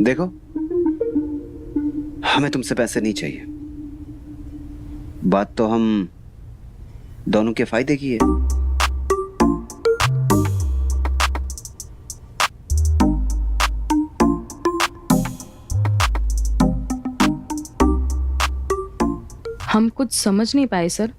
देखो, हमें तुमसे पैसे नहीं चाहिए। बात तो हम दोनों के फायदे की है। हम कुछ समझ नहीं पाए सर।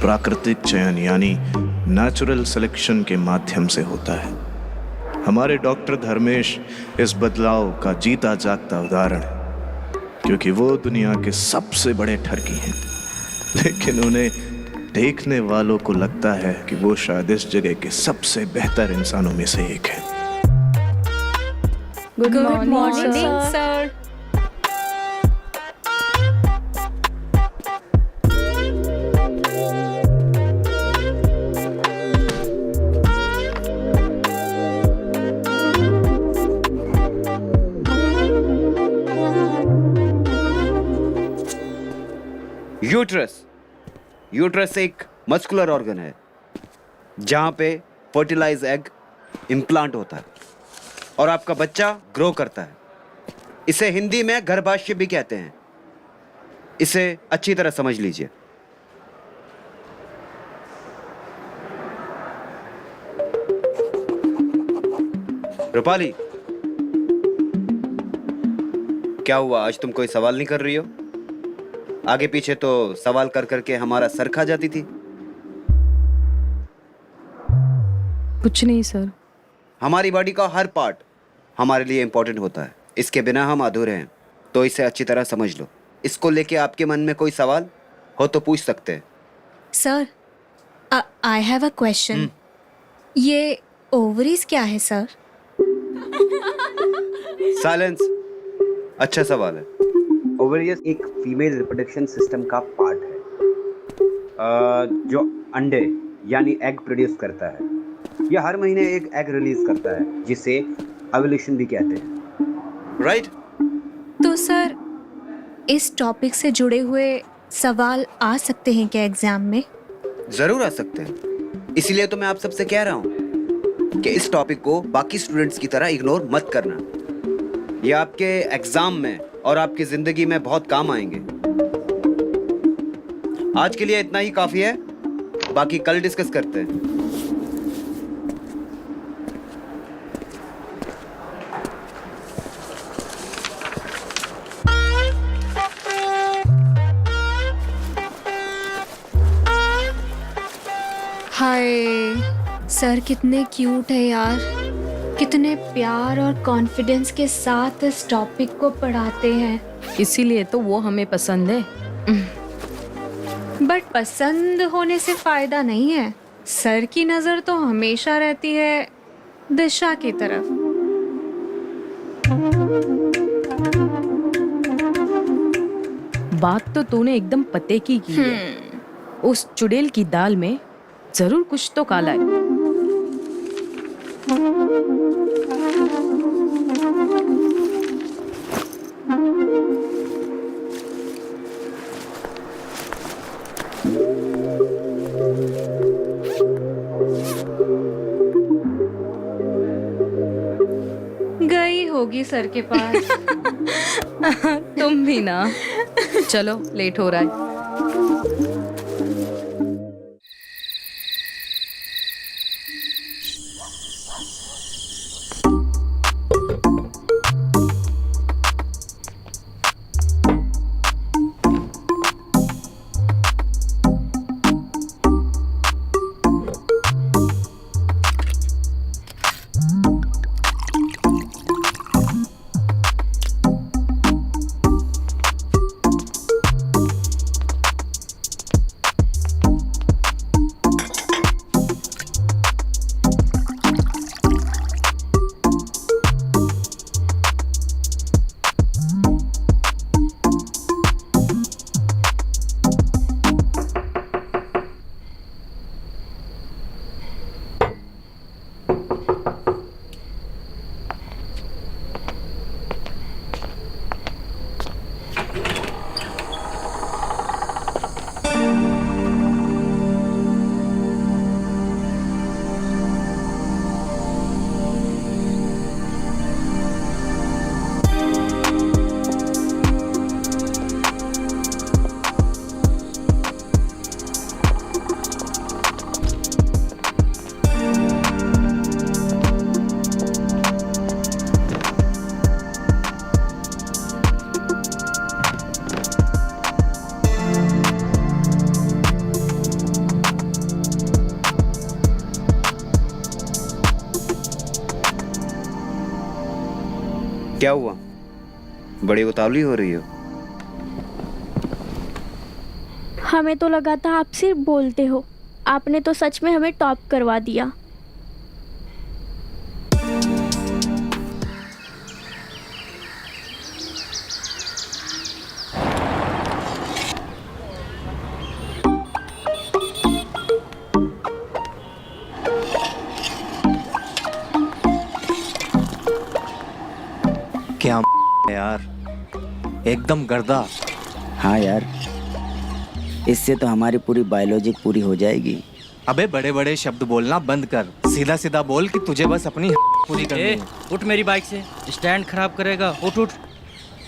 प्राकृतिक चयन यानी नेचुरल सिलेक्शन के माध्यम से होता है। हमारे डॉक्टर धर्मेश इस बदलाव का जीता जागता उदाहरण है, क्योंकि वो दुनिया के सबसे बड़े ठरकी हैं, लेकिन उन्हें देखने वालों को लगता है कि वो शायद इस जगह के सबसे बेहतर इंसानों में से एक है। Good morning sir. यूट्रस एक मस्कुलर ऑर्गन है जहां पे फर्टिलाइज एग इम्प्लांट होता है और आपका बच्चा ग्रो करता है। इसे हिंदी में गर्भाशय भी कहते हैं। इसे अच्छी तरह समझ लीजिए। रूपाली, क्या हुआ? आज तुम कोई सवाल नहीं कर रही हो? आगे पीछे तो सवाल कर करके हमारा सर खा जाती थी। कुछ नहीं सर। हमारी बॉडी का हर पार्ट हमारे लिए इंपॉर्टेंट होता है। इसके बिना हम अधूरे हैं, तो इसे अच्छी तरह समझ लो। इसको लेके आपके मन में कोई सवाल हो तो पूछ सकते हैं। Sir, I have a question. ये ओवरीज क्या है सर? साइलेंस। अच्छा सवाल है। ओवरियस एक फीमेल रिप्रोडक्शन सिस्टम का पार्ट है जो अंडे यानी एग प्रोड्यूस करता है। यह हर महीने एक एग रिलीज करता है जिसे ओव्यूलेशन भी कहते हैं। राइट? तो सर, इस टॉपिक से जुड़े हुए सवाल आ सकते हैं क्या एग्जाम में? जरूर आ सकते हैं। इसीलिए तो मैं आप सबसे कह रहा हूँ कि इस टॉपिक को बाकी स्टूडेंट्स की तरह इग्नोर मत करना। ये आपके एग्जाम में और आपकी जिंदगी में बहुत काम आएंगे। आज के लिए इतना ही काफी है, बाकी कल डिस्कस करते हैं। हाय, सर कितने क्यूट है यार। कितने प्यार और कॉन्फिडेंस के साथ इस टॉपिक को पढ़ाते हैं। इसीलिए तो वो हमें पसंद है। बट पसंद होने से फायदा नहीं है। सर की नजर तो हमेशा रहती है दिशा की तरफ। बात तो तूने एकदम पते की है। उस चुड़ैल की दाल में जरूर कुछ तो काला है। गई होगी सर के पास। तुम भी ना। चलो, लेट हो रहा है। क्या हुआ? बड़ी उतावली हो रही हो। हमें तो लगा था आप सिर्फ बोलते हो, आपने तो सच में हमें टॉप करवा दिया। क्या यार, एकदम गर्दा। हाँ यार, इससे तो हमारी पूरी बायोलॉजी पूरी हो जाएगी। अबे बड़े बड़े शब्द बोलना बंद कर, सीधा सीधा बोल कि तुझे बस अपनी पूरी करनी है। उठ मेरी बाइक से, स्टैंड खराब करेगा। उठ उठ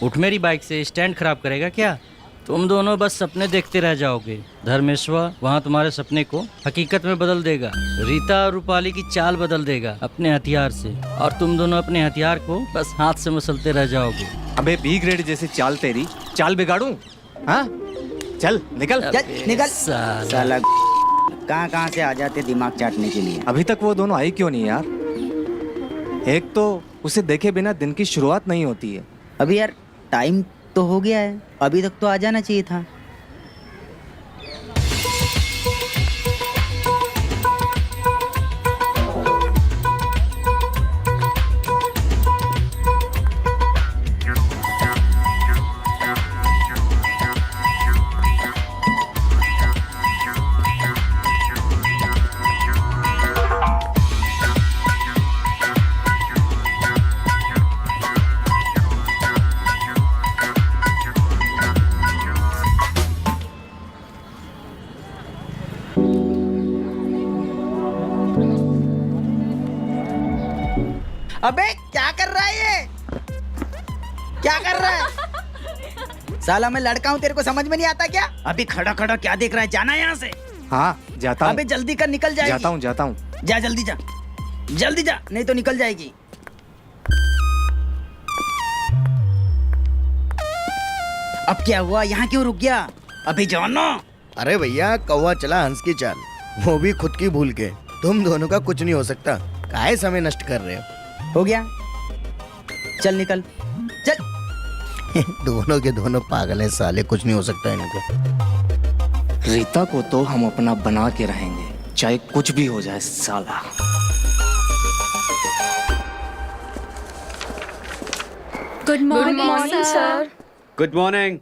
उठ मेरी बाइक से, स्टैंड खराब करेगा क्या? तुम दोनों बस सपने देखते रह जाओगे। धर्मेश्वर वहाँ तुम्हारे सपने को हकीकत में बदल देगा। रीता और रूपाली की चाल बदल देगा अपने हथियार से, और तुम दोनों अपने हथियार को बस हाथ से मसलते रह जाओगे। अबे बी ग्रेड जैसी चाल तेरी, चाल बिगाड़ूं? हाँ चल निकल। निकल साला। साला कहाँ से आ जाते दिमाग चाटने के लिए। अभी तक वो दोनों आई क्यों नहीं यार? एक तो उसे देखे बिना दिन की शुरुआत नहीं होती है। अभी यार टाइम तो हो गया है, अभी तक तो आ जाना चाहिए था। अबे क्या कर रहा है ये? क्या कर रहा है? साला मैं लड़का हूँ, तेरे को समझ में नहीं आता क्या? अभी खड़ा खड़ा क्या देख रहा है? जाना यहाँ से। हाँ जाता हूँ। अबे जल्दी कर, निकल जाएगी। जाता हूँ। जा जल्दी जा, जल्दी जा, नहीं तो निकल जाएगी। अब क्या हुआ? यहाँ क्यों रुक गया? अभी जानो। अरे भैया, कौवा चला हंस की चाल, वो भी खुद की भूल के। तुम दोनों का कुछ नहीं हो सकता, काहे समय नष्ट कर रहे हो गया, चल निकल चल। हो। दोनों के दोनों पागल हैं साले, कुछ नहीं हो सकता इनको। रीता को तो हम अपना बना के रहेंगे, चाहे कुछ भी हो जाए साला। Good morning sir. Good morning.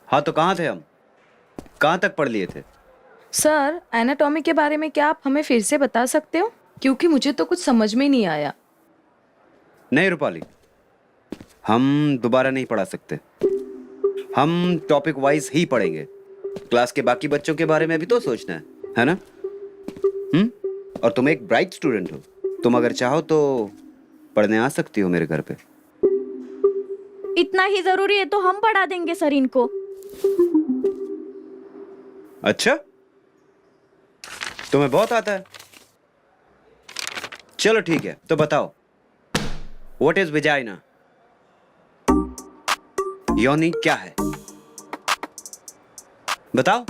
हाँ तो कहाँ थे हम? कहाँ तक पढ़ लिए थे? सर, एनाटॉमी के बारे में क्या आप हमें फिर से बता सकते हो? क्योंकि मुझे तो कुछ समझ में नहीं आया। नहीं रूपाली, हम दोबारा नहीं पढ़ा सकते। हम टॉपिक वाइज ही पढ़ेंगे। क्लास के बाकी बच्चों के बारे में भी तो सोचना है ना? और तुम एक ब्राइट स्टूडेंट हो, तुम अगर चाहो तो पढ़ने आ सकती हो मेरे घर पे। इतना ही जरूरी है तो हम पढ़ा देंगे सर इनको। अच्छा, तुम्हें बहुत आता है। चलो ठीक है, तो बताओ, व्हाट इज विजाइना? योनि क्या है? बताओ।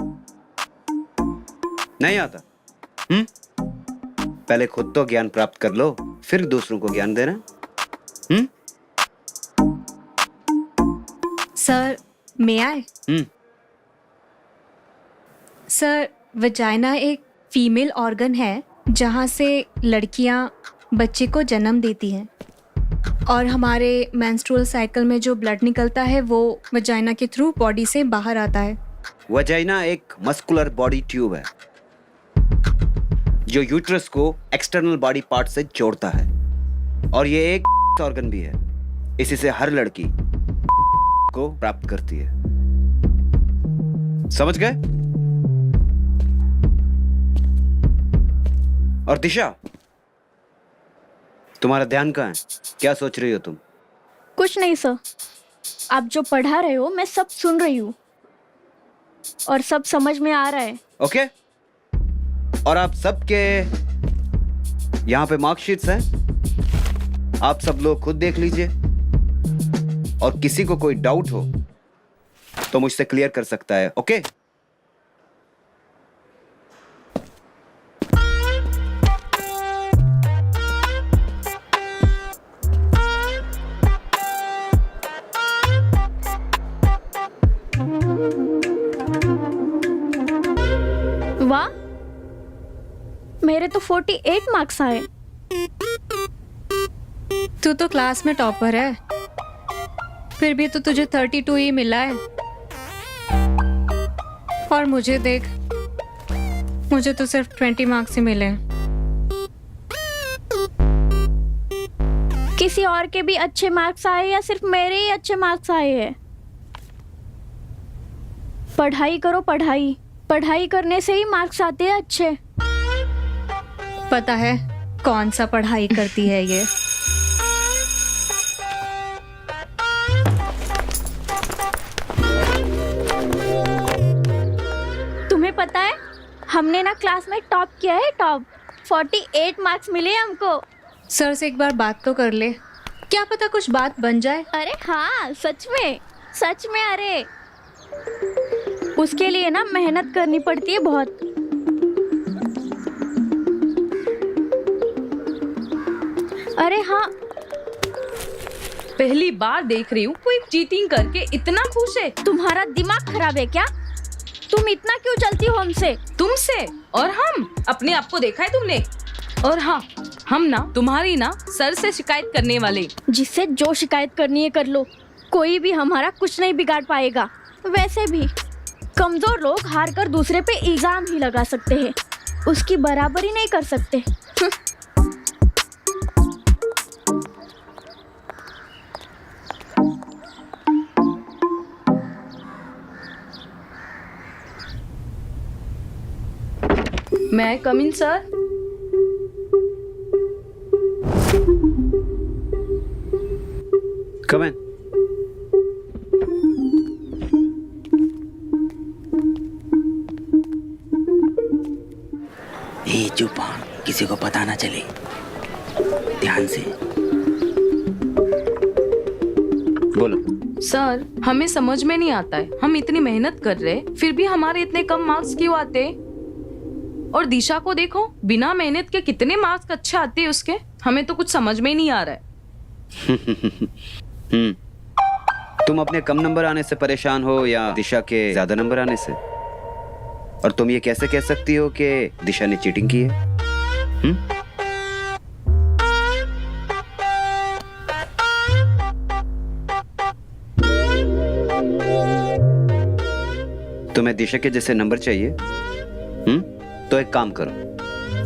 नहीं आता? पहले खुद तो ज्ञान प्राप्त कर लो, फिर दूसरों को ज्ञान देना। सर मे आई? सर, वजाइना एक फीमेल ऑर्गन है जहाँ से लड़कियाँ बच्चे को जन्म देती हैं, और हमारे मेंस्ट्रुअल साइकिल में जो ब्लड निकलता है वो वजाइना के थ्रू बॉडी से बाहर आता है। वजाइना एक मस्कुलर बॉडी ट्यूब है जो यूट्रस को एक्सटर्नल बॉडी पार्ट से जोड़ता है, और ये एक ऑर्गन भी है। इसी से हर लड़की को प्राप्त करती है। समझ गए? और दिशा, तुम्हारा ध्यान कहाँ है? क्या सोच रही हो तुम? कुछ नहीं सर, आप जो पढ़ा रहे हो मैं सब सुन रही हूँ और सब समझ में आ रहा है। ओके, और आप सबके यहाँ पे मार्कशीट्स हैं, आप सब लोग खुद देख लीजिए, और किसी को कोई डाउट हो तो मुझसे क्लियर कर सकता है। ओके? मेरे तो 48 मार्क्स आए। तू तो क्लास में टॉपर है, फिर भी तो तुझे 32 ही मिला है। और मुझे देख, मुझे तो सिर्फ 20 मार्क्स ही मिले। किसी और के भी अच्छे मार्क्स आए या सिर्फ मेरे ही अच्छे मार्क्स आए हैं? पढ़ाई करो, पढ़ाई पढ़ाई करने से ही मार्क्स आते हैं अच्छे। पता है कौन सा पढ़ाई करती है ये? तुम्हें पता है हमने ना क्लास में टॉप किया है, टॉप। 48 मार्क्स मिले हमको। सर से एक बार बात तो कर ले, क्या पता कुछ बात बन जाए। अरे हाँ, सच में। अरे उसके लिए ना मेहनत करनी पड़ती है बहुत। अरे हाँ, पहली बार देख रही हूँ कोई चीटिंग करके इतना खुश है। तुम्हारा दिमाग खराब है क्या? तुम इतना क्यों जलती हो हमसे? तुमसे? और हम अपने आप को देखा है तुमने? और हाँ, हम ना तुम्हारी ना सर से शिकायत करने वाले। जिससे जो शिकायत करनी है कर लो, कोई भी हमारा कुछ नहीं बिगाड़ पाएगा। वैसे भी कमजोर लोग हार कर दूसरे पे इल्जाम ही लगा सकते हैं, उसकी बराबरी नहीं कर सकते। मैं कम इन सर? कम इन। ए चुप, किसी को पता ना चले, ध्यान से बोलो। सर, हमें समझ में नहीं आता है, हम इतनी मेहनत कर रहे फिर भी हमारे इतने कम मार्क्स क्यों आते? और दिशा को देखो, बिना मेहनत के कितने मार्क्स अच्छे आते हैं उसके। हमें तो कुछ समझ में नहीं आ रहा है। तुम अपने कम नंबर आने से परेशान हो या दिशा के ज्यादा नंबर आने से? और तुम ये कैसे कह सकती हो कि दिशा ने चीटिंग की है? तुम्हें दिशा के जैसे नंबर चाहिए? तो एक काम करो,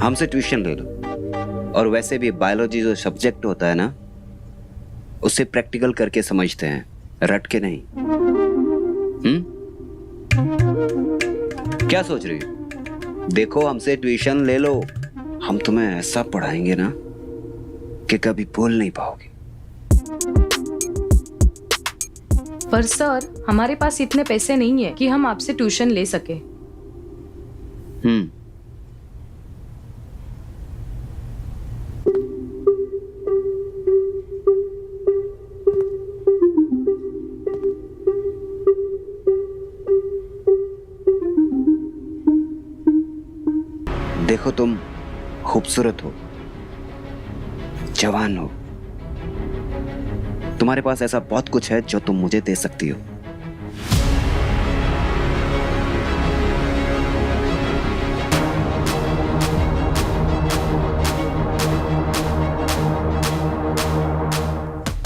हमसे ट्यूशन ले लो। और वैसे भी बायोलॉजी जो सब्जेक्ट होता है ना, उसे प्रैक्टिकल करके समझते हैं, रट के नहीं। क्या सोच रही हो? देखो, हमसे ट्यूशन ले लो, हम तुम्हें ऐसा पढ़ाएंगे ना कि कभी भूल नहीं पाओगे। पर सर, हमारे पास इतने पैसे नहीं है कि हम आपसे ट्यूशन ले सके। देखो, तुम खूबसूरत हो, जवान हो, तुम्हारे पास ऐसा बहुत कुछ है जो तुम मुझे दे सकती हो।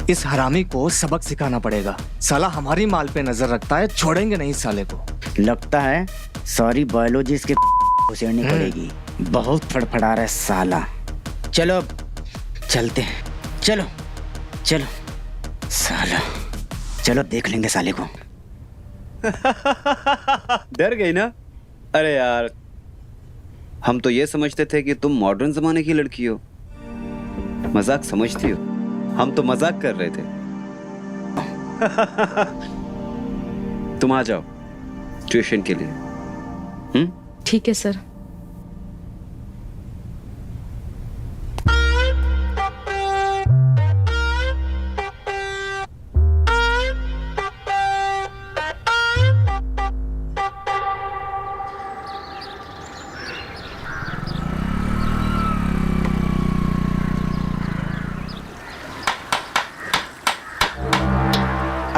इस हरामी को सबक सिखाना पड़ेगा। साला हमारी माल पे नजर रखता है, छोड़ेंगे नहीं साले को। लगता है सारी बायोलॉजी इसके उसेड़नी पड़ेगी। बहुत फड़फड़ा रहा है साला। चलो अब चलते हैं, चलो चलो साला, चलो देख लेंगे साले को। डर गई ना? अरे यार, हम तो ये समझते थे कि तुम मॉडर्न जमाने की लड़की हो, मजाक समझती हो। हम तो मजाक कर रहे थे। तुम आ जाओ ट्यूशन के लिए। ठीक है सर।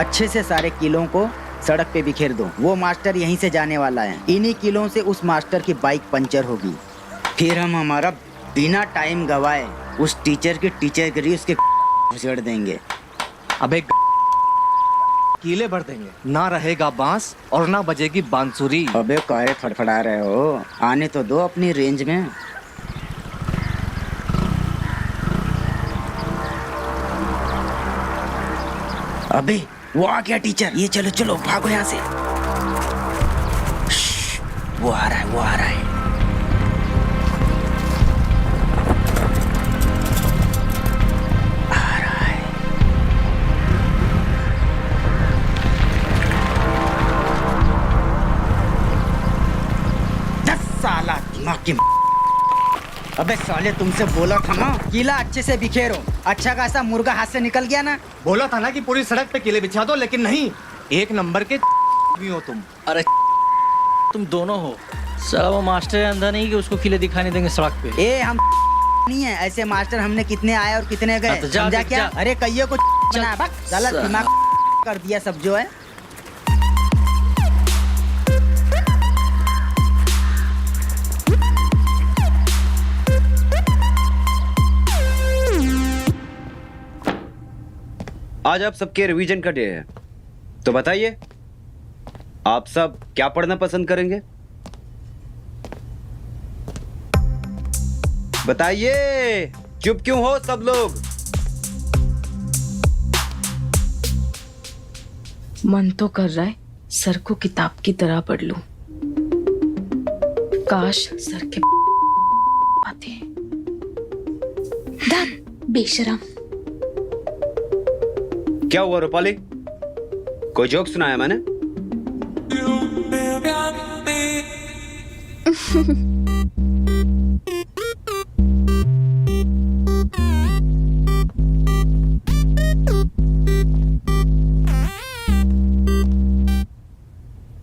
अच्छे से सारे किलों को सड़क पे बिखेर दो। वो मास्टर यहीं से जाने वाला है। इन्हीं किलों से उस मास्टर की बाइक पंचर होगी, फिर हम हमारा बिना टाइम गवाए उस टीचर की टीचरगिरी उसके घुसेड़ देंगे। अबे कीले भर देंगे, ना रहेगा बांस और ना बजेगी बांसुरी। अबे काहे फड़फड़ा रहे हो, आने तो दो अपनी रेंज में। अबे वो आ गया टीचर, ये चलो चलो भागो यहाँ से। वो आ रहा है, वो आ रहा है। आ रहा है। दस साला दिमाग की। अबे साले तुमसे बोला था ना किला अच्छे से बिखेरो। अच्छा खासा मुर्गा हाथ से निकल गया ना। बोला था ना कि पूरी सड़क पे किले बिछा दो, लेकिन नहीं, एक नंबर के भी हो तुम। अरे तुम दोनों हो। साला वो मास्टर अंधा नहीं कि उसको किले दिखाने देंगे सड़क पे। ए हम नहीं है ऐसे मास्टर, हमने कितने आए और कितने गए, तो जा, समझा देख, क्या? जा। अरे कहिए को बना बक, गलत दिमाग कर दिया सब जो है। आज आप सबके रिवीजन का डे है, तो बताइए आप सब क्या पढ़ना पसंद करेंगे? बताइए, चुप क्यों हो सब लोग? मन तो कर रहा है सर को किताब की तरह पढ़ लूं। काश सर के आते। बेशरम। क्या हुआ रूपाली, कोई जोक सुनाया मैंने?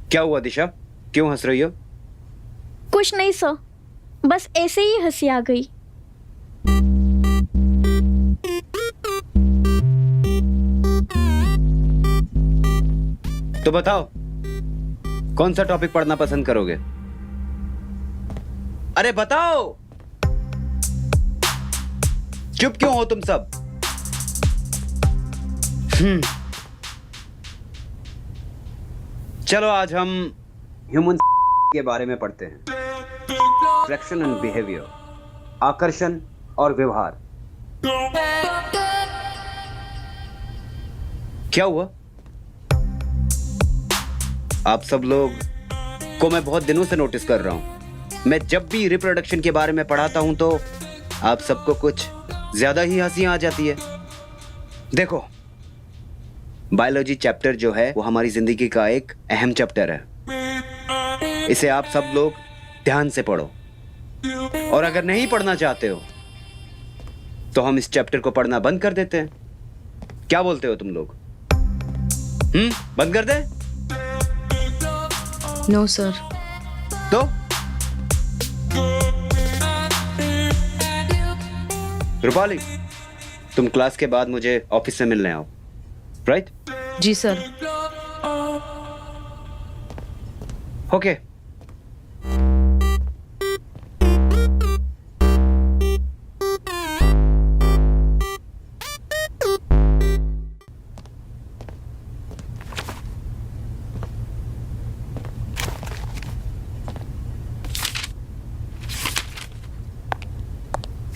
क्या हुआ दिशा, क्यों हंस रही हो? कुछ नहीं सर, बस ऐसे ही हंसी आ गई। तो बताओ कौन सा टॉपिक पढ़ना पसंद करोगे? अरे बताओ, चुप क्यों हो तुम सब? चलो आज हम ह्यूमन के बारे में पढ़ते हैं। अट्रैक्शन एंड बिहेवियर, आकर्षण और व्यवहार। क्या हुआ? आप सब लोग को मैं बहुत दिनों से नोटिस कर रहा हूं। मैं जब भी रिप्रोडक्शन के बारे में पढ़ाता हूं तो आप सबको कुछ ज्यादा ही हंसी आ जाती है। देखो, बायोलॉजी चैप्टर जो है वो हमारी जिंदगी का एक अहम चैप्टर है। इसे आप सब लोग ध्यान से पढ़ो, और अगर नहीं पढ़ना चाहते हो तो हम इस चैप्टर को पढ़ना बंद कर देते हैं। क्या बोलते हो तुम लोग? बंद कर दे? No sir. तो रूपाली, तुम क्लास के बाद मुझे ऑफिस में मिलने आओ, राइट? जी सर। ओके।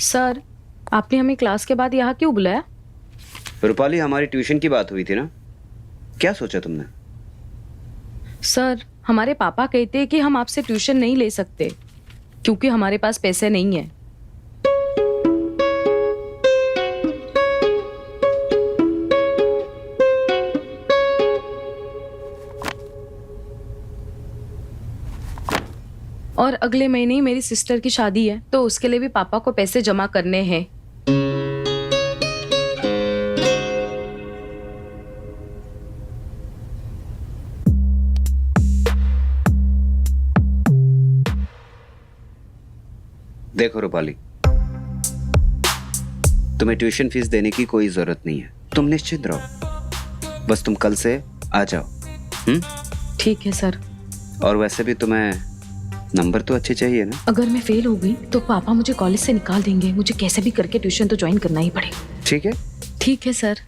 सर, आपने हमें क्लास के बाद यहाँ क्यों बुलाया? रूपाली, हमारी ट्यूशन की बात हुई थी ना, क्या सोचा तुमने? सर, हमारे पापा कहते हैं कि हम आपसे ट्यूशन नहीं ले सकते क्योंकि हमारे पास पैसे नहीं है। और अगले महीने ही मेरी सिस्टर की शादी है, तो उसके लिए भी पापा को पैसे जमा करने हैं। देखो रूपाली, तुम्हें ट्यूशन फीस देने की कोई जरूरत नहीं है, तुम निश्चिंत रहो। बस तुम कल से आ जाओ। ठीक है सर। और वैसे भी तुम्हें नंबर तो अच्छे चाहिए ना। अगर मैं फेल हो गई तो पापा मुझे कॉलेज से निकाल देंगे। मुझे कैसे भी करके ट्यूशन तो ज्वाइन करना ही पड़ेगा। ठीक है। ठीक है सर।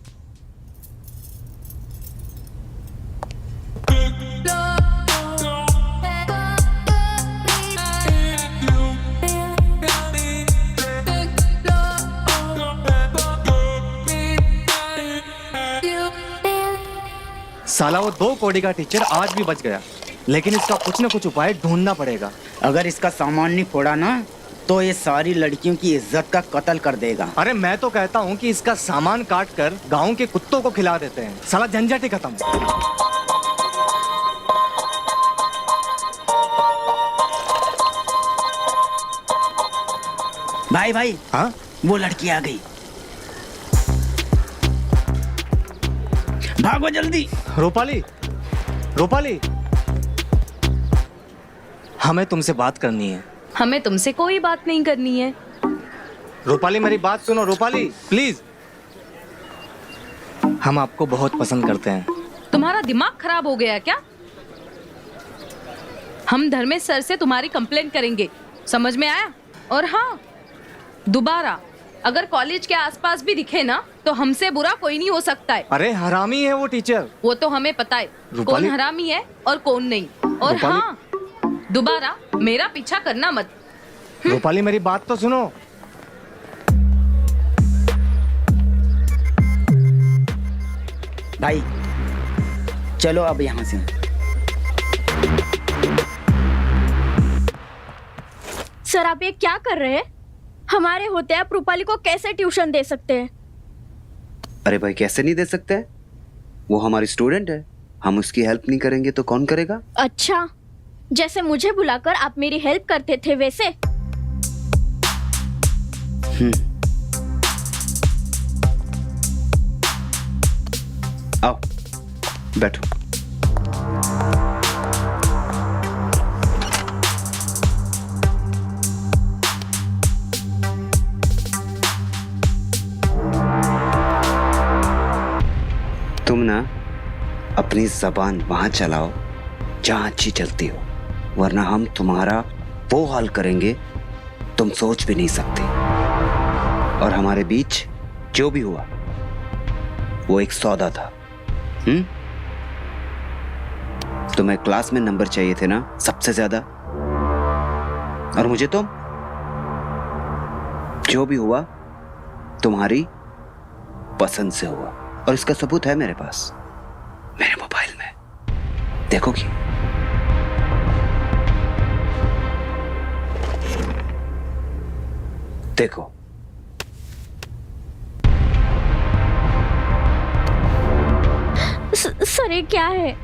साला वो 2 कौड़ी का टीचर आज भी बच गया, लेकिन इसका कुछ न कुछ उपाय ढूंढना पड़ेगा। अगर इसका सामान नहीं फोड़ा ना तो ये सारी लड़कियों की इज्जत का कत्ल कर देगा। अरे मैं तो कहता हूँ कि इसका सामान काट कर गाँव के कुत्तों को खिला देते हैं, साला झंझट ही खत्म। भाई भाई, हाँ वो लड़की आ गई, भागो जल्दी। रूपाली, रूपाली, हमें तुमसे बात करनी है। हमें तुमसे कोई बात नहीं करनी है। रूपाली मेरी बात सुनो, रूपाली प्लीज। हम आपको बहुत पसंद करते हैं। तुम्हारा दिमाग खराब हो गया क्या? हम धर्मेश सर से तुम्हारी कंप्लेंट करेंगे, समझ में आया? और हाँ, दोबारा अगर कॉलेज के आसपास भी दिखे ना तो हमसे बुरा कोई नहीं हो सकता है। अरे हरामी है वो टीचर। वो तो हमें पता है कौन हरामी है और कौन नहीं। और हाँ, दोबारा मेरा पीछा करना मत। रूपाली मेरी बात तो सुनो। भाई चलो अब यहाँ से। सर आप ये क्या कर रहे हैं? हमारे होते आप रूपाली को कैसे ट्यूशन दे सकते हैं? अरे भाई कैसे नहीं दे सकते? वो हमारी स्टूडेंट है, हम उसकी हेल्प नहीं करेंगे तो कौन करेगा? अच्छा, जैसे मुझे बुलाकर आप मेरी हेल्प करते थे वैसे? आओ बैठो। तुम ना अपनी जबान वहां चलाओ जहां अच्छी चलती हो, वरना हम तुम्हारा वो हाल करेंगे तुम सोच भी नहीं सकते। और हमारे बीच जो भी हुआ वो एक सौदा था। तुम्हें क्लास में नंबर चाहिए थे ना सबसे ज्यादा, और मुझे तो जो भी हुआ तुम्हारी पसंद से हुआ, और इसका सबूत है मेरे पास, मेरे मोबाइल में। देखोगी? देखो। सर ये क्या है?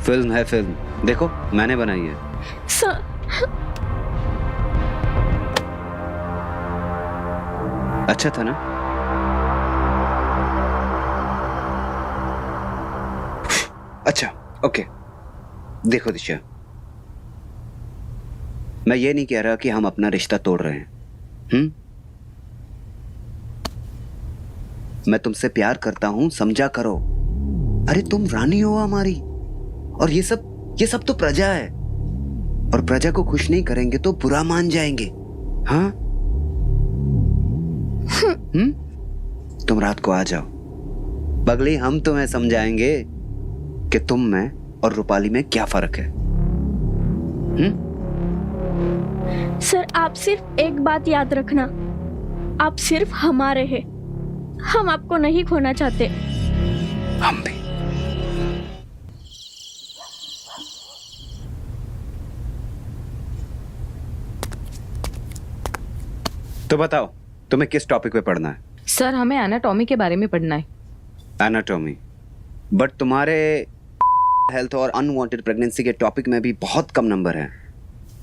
फिल्म है, फिल्म। देखो मैंने बनाई है। सर अच्छा था ना? अच्छा ओके। देखो दिशा, मैं ये नहीं कह रहा कि हम अपना रिश्ता तोड़ रहे हैं। मैं तुमसे प्यार करता हूं, समझा करो। अरे तुम रानी हो हमारी, और ये सब तो प्रजा है, और प्रजा को खुश नहीं करेंगे तो बुरा मान जाएंगे। हाँ? तुम रात को आ जाओ बगली, हम तुम्हें समझाएंगे कि तुम में और रूपाली में क्या फर्क है। सर आप सिर्फ एक बात याद रखना, आप सिर्फ हमारे हैं, हम आपको नहीं खोना चाहते। हम भी। तो बताओ तुम्हें किस टॉपिक पे पढ़ना है? सर हमें एनाटॉमी के बारे में पढ़ना है। एनाटॉमी? बट तुम्हारे हेल्थ और अनवांटेड प्रेगनेंसी के टॉपिक में भी बहुत कम नंबर हैं।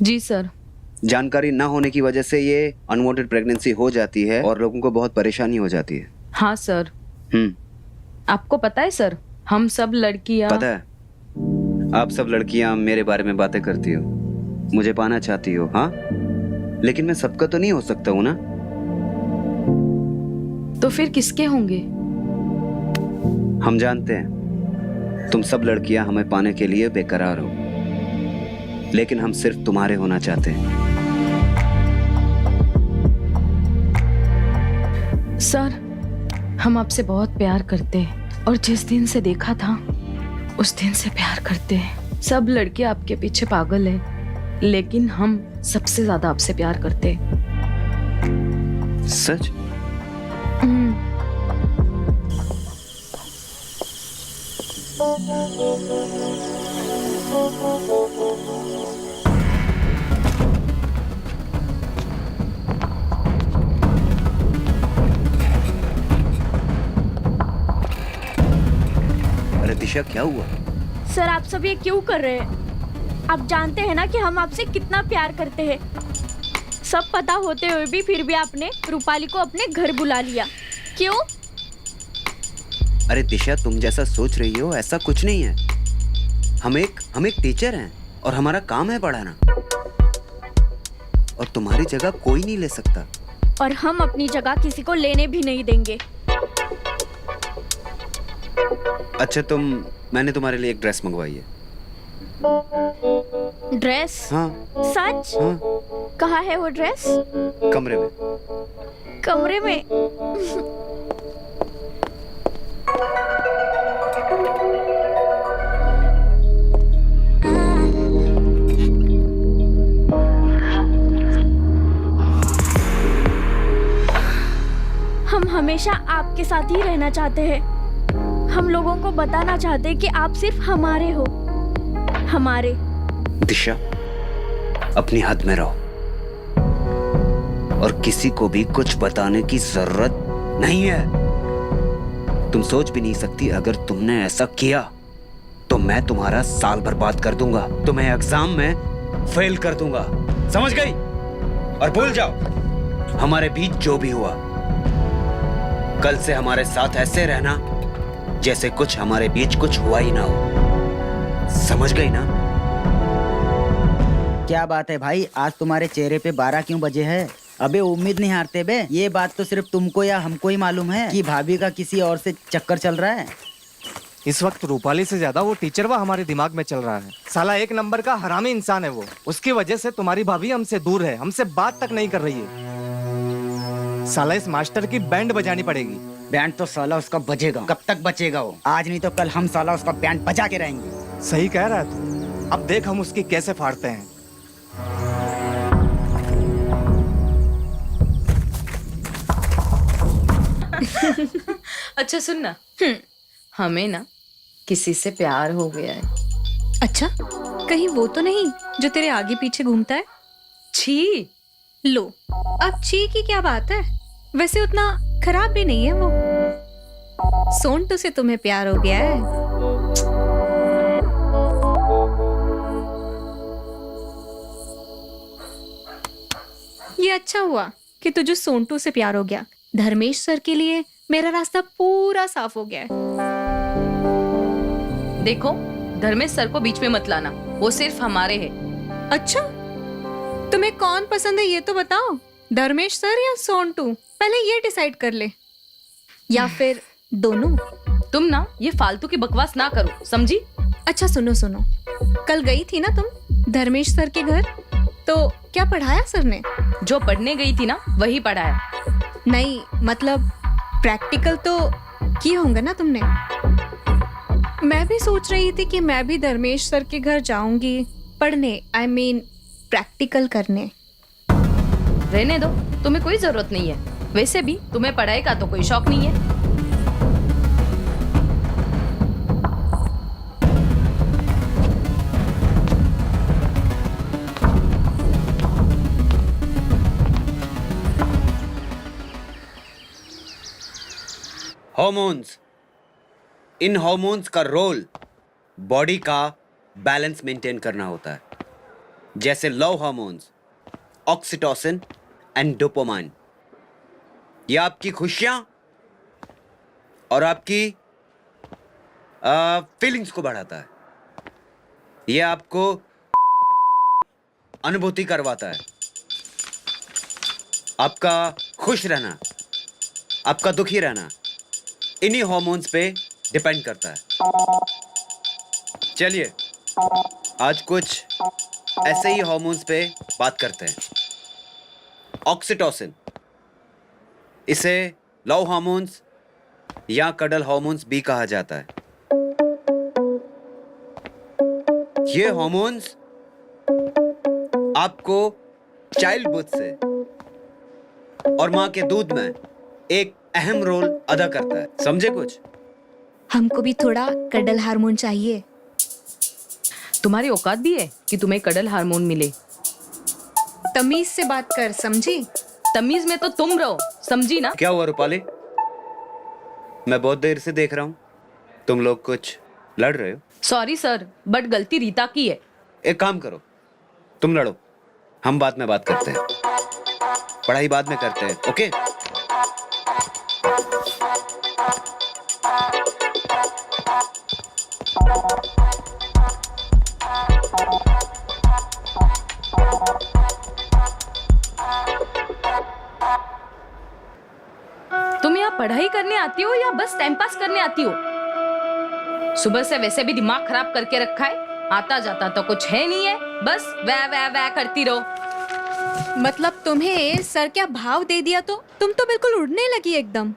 जी सर। जानकारी ना होने की वजह से ये अनवांटेड प्रेगनेंसी हो जाती है और लोगों को बहुत परेशानी हो जाती है। हाँ सर। आपको पता है सर, हम सब लड़कियां। पता है, आप सब लड़कियां मेरे बारे में बातें करती हो, मुझे पाना चाहती हो। हाँ, लेकिन मैं सबका तो नहीं हो सकता हूं ना। तो फिर किसके होंगे? हम जानते हैं तुम सब लड़कियां हमें पाने के लिए बेकरार हो, लेकिन हम सिर्फ तुम्हारे होना चाहते हैं। सर, हम आपसे बहुत प्यार करते हैं और जिस दिन से देखा था उस दिन से प्यार करते हैं। सब लड़के आपके पीछे पागल हैं, लेकिन हम सबसे ज्यादा आपसे प्यार करते हैं। सच? अरे दिशा, क्या हुआ? सर, आप सब ये क्यों कर रहे हैं? आप जानते हैं ना कि हम आपसे कितना प्यार करते हैं। सब पता होते हुए भी फिर भी आपने रूपाली को अपने घर बुला लिया, क्यों? अरे दिशा, तुम जैसा सोच रही हो ऐसा कुछ नहीं है। हम एक टीचर हैं और हमारा काम है पढ़ाना, और तुम्हारी जगह कोई नहीं ले सकता। और हम अपनी जगह किसी को लेने भी नहीं देंगे। अच्छा, मैंने तुम्हारे लिए एक ड्रेस मंगवाई है। ड्रेस? हाँ। सच? हाँ। कहाँ है वो ड्रेस? कमरे में। कमरे में? हम हमेशा आपके साथ ही रहना चाहते हैं। हम लोगों को बताना चाहते हैं कि आप सिर्फ हमारे हो, हमारे। दिशा, अपनी हद में रहो और किसी को भी कुछ बताने की जरूरत नहीं है। तुम सोच भी नहीं सकती, अगर तुमने ऐसा किया तो मैं तुम्हारा साल बर्बाद कर दूंगा, तुम्हें एग्जाम में फेल कर दूंगा, समझ गई? और भूल जाओ हमारे बीच जो भी हुआ। कल से हमारे साथ ऐसे रहना जैसे कुछ हमारे बीच कुछ हुआ ही ना हो, समझ गई ना? क्या बात है भाई, आज तुम्हारे चेहरे पे 12 क्यों बजे है? अबे उम्मीद नहीं हारते बे। ये बात तो सिर्फ तुमको या हमको ही मालूम है कि भाभी का किसी और से चक्कर चल रहा है। इस वक्त रूपाली से ज्यादा वो टीचर वा हमारे दिमाग में चल रहा है। साला एक नंबर का हरामी इंसान है वो। उसकी वजह से तुम्हारी भाभी हमसे दूर है, हमसे बात तक नहीं कर रही है। साला इस मास्टर की बैंड बजानी पड़ेगी। बैंड तो साला उसका बजेगा। कब तक बचेगा वो? आज नहीं तो कल हम साला उसका बैंड बजा के रहेंगे। सही कह रहा है तू। अब देख हम उसकी कैसे फाड़ते हैं। अच्छा सुन ना, हमें ना किसी से प्यार हो गया है। अच्छा, कहीं वो तो नहीं जो तेरे आगे पीछे घूमता है? छी। लो, अब छी की क्या बात है? वैसे उतना खराब भी नहीं है वो। सोंटू से तुम्हें प्यार हो गया है? ये अच्छा हुआ कि तुझे सोंटू से प्यार हो गया। धर्मेश सर के लिए मेरा रास्ता पूरा साफ हो गया है। देखो, धर्मेश सर को बीच में मत लाना, वो सिर्फ हमारे हैं। अच्छा, तुम्हें कौन पसंद है ये तो बताओ। धर्मेश सर या सोंटू, पहले ये डिसाइड कर ले। या फिर दोनों। तुम ना ये फालतू की बकवास ना करो, समझी? अच्छा सुनो सुनो, कल गई थी ना तुम धर्मेश सर के घर, तो क्या पढ़ाया सर ने? जो पढ़ने गई थी ना वही पढ़ाया। नहीं, मतलब प्रैक्टिकल तो किए होंगे ना तुमने। मैं भी सोच रही थी कि मैं भी धर्मेश सर के घर जाऊंगी पढ़ने, आई मीन प्रैक्टिकल करने। रहने दो, तुम्हें कोई जरूरत नहीं है। वैसे भी तुम्हें पढ़ाई का तो कोई शौक नहीं है। हॉर्मोन्स, इन हॉर्मोन्स का रोल बॉडी का बैलेंस मेंटेन करना होता है, जैसे love hormones, oxytocin and dopamine. ये आपकी खुशियां और आपकी फीलिंग्स को बढ़ाता है। ये आपको अनुभूति करवाता है। आपका खुश रहना, आपका दुखी रहना इन्हीं हॉर्मोन्स पे डिपेंड करता है। चलिए आज कुछ ऐसे ही हार्मोन्स पे बात करते हैं। ऑक्सीटोसिन, इसे लव हार्मोन्स या कडल हार्मोन्स भी कहा जाता है। ये हार्मोन्स आपको चाइल्ड बर्थ से और मां के दूध में एक अहम रोल अदा करता है। समझे कुछ? हमको भी थोड़ा कडल हार्मोन चाहिए। तुम्हारी औकात भी है कि तुम्हें कडल हार्मोन मिले? तमीज से बात कर, समझी? तमीज में तो तुम रहो, समझी ना? क्या हुआ रूपाली? मैं बहुत देर से देख रहा हूं तुम लोग कुछ लड़ रहे हो। सॉरी सर, बट गलती रीता की है। एक काम करो, तुम लड़ो, हम बाद में बात करते हैं। पढ़ाई बाद में करते हैं, ओके? तुम यहाँ पढ़ाई करने आती हो या बस टाइम पास करने आती हो? सुबह से वैसे भी दिमाग खराब करके रखा है, आता जाता तो कुछ है नहीं है, बस वह वह वह करती रहो। मतलब तुम्हें सर क्या भाव दे दिया तो तुम तो बिल्कुल उड़ने लगी एकदम।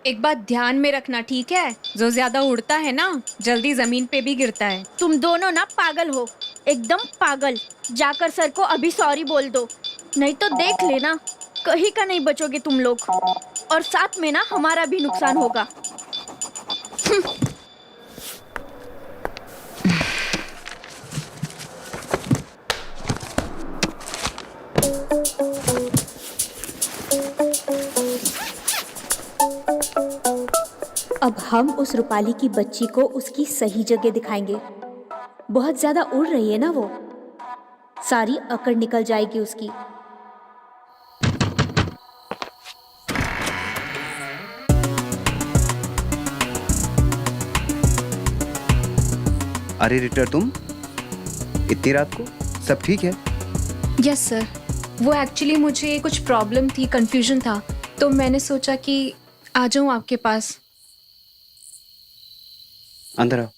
एक बात ध्यान में रखना, ठीक है? जो ज्यादा उड़ता है ना, जल्दी जमीन पे भी गिरता है। तुम दोनों ना पागल हो, एकदम पागल। जाकर सर को अभी सॉरी बोल दो, नहीं तो देख लेना कहीं का नहीं बचोगे तुम लोग, और साथ में ना हमारा भी नुकसान होगा। अब हम उस रूपाली की बच्ची को उसकी सही जगह दिखाएंगे। बहुत ज्यादा उड़ रही है ना वो, सारी अकड़ निकल जाएगी उसकी। अरे रिटर, तुम इतनी रात को? सब ठीक है? यस सर, वो एक्चुअली मुझे कुछ प्रॉब्लम थी, कंफ्यूजन था, तो मैंने सोचा कि आ जाऊं आपके पास। अंदर आओ।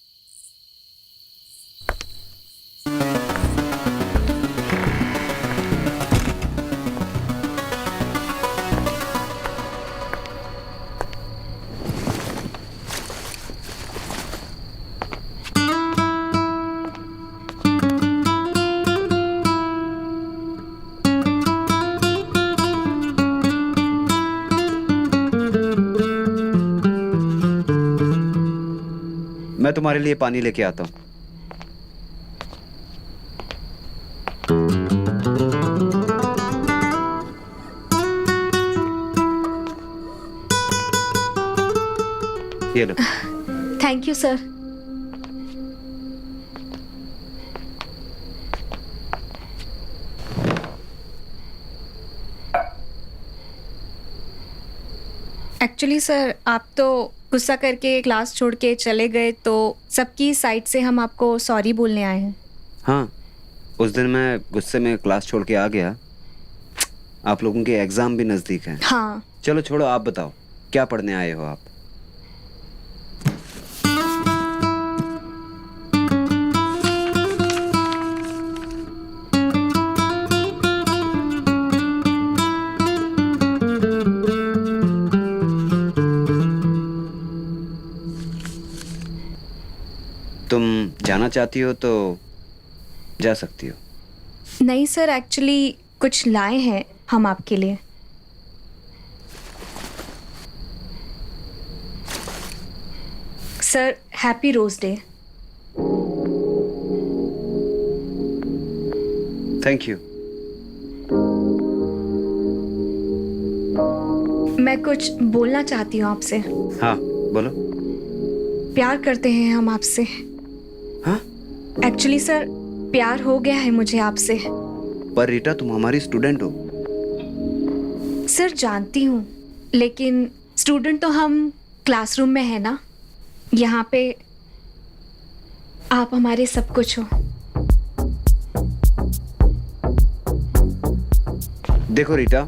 मैं तुम्हारे लिए पानी लेके आता हूं। ये लो। Thank you sir. Actually sir, आप तो गुस्सा करके क्लास छोड़ के चले गए, तो सबकी साइड से हम आपको सॉरी बोलने आए हैं। हाँ, उस दिन मैं गुस्से में क्लास छोड़ के आ गया। आप लोगों के एग्जाम भी नजदीक हैं। हाँ। चलो छोड़ो, आप बताओ क्या पढ़ने आए हो आप? तुम जाना चाहती हो तो जा सकती हो। नहीं सर, एक्चुअली कुछ लाए हैं हम आपके लिए। Sir, happy rose day. Thank you. मैं कुछ बोलना चाहती हूँ आपसे। हाँ बोलो। प्यार करते हैं हम आपसे। हाँ? एक्चुअली सर, प्यार हो गया है मुझे आपसे। पर रीटा, तुम हमारी स्टूडेंट हो। सर जानती हूँ, लेकिन स्टूडेंट तो हम क्लासरूम में है ना, यहाँ पे आप हमारे सब कुछ हो। देखो रीटा,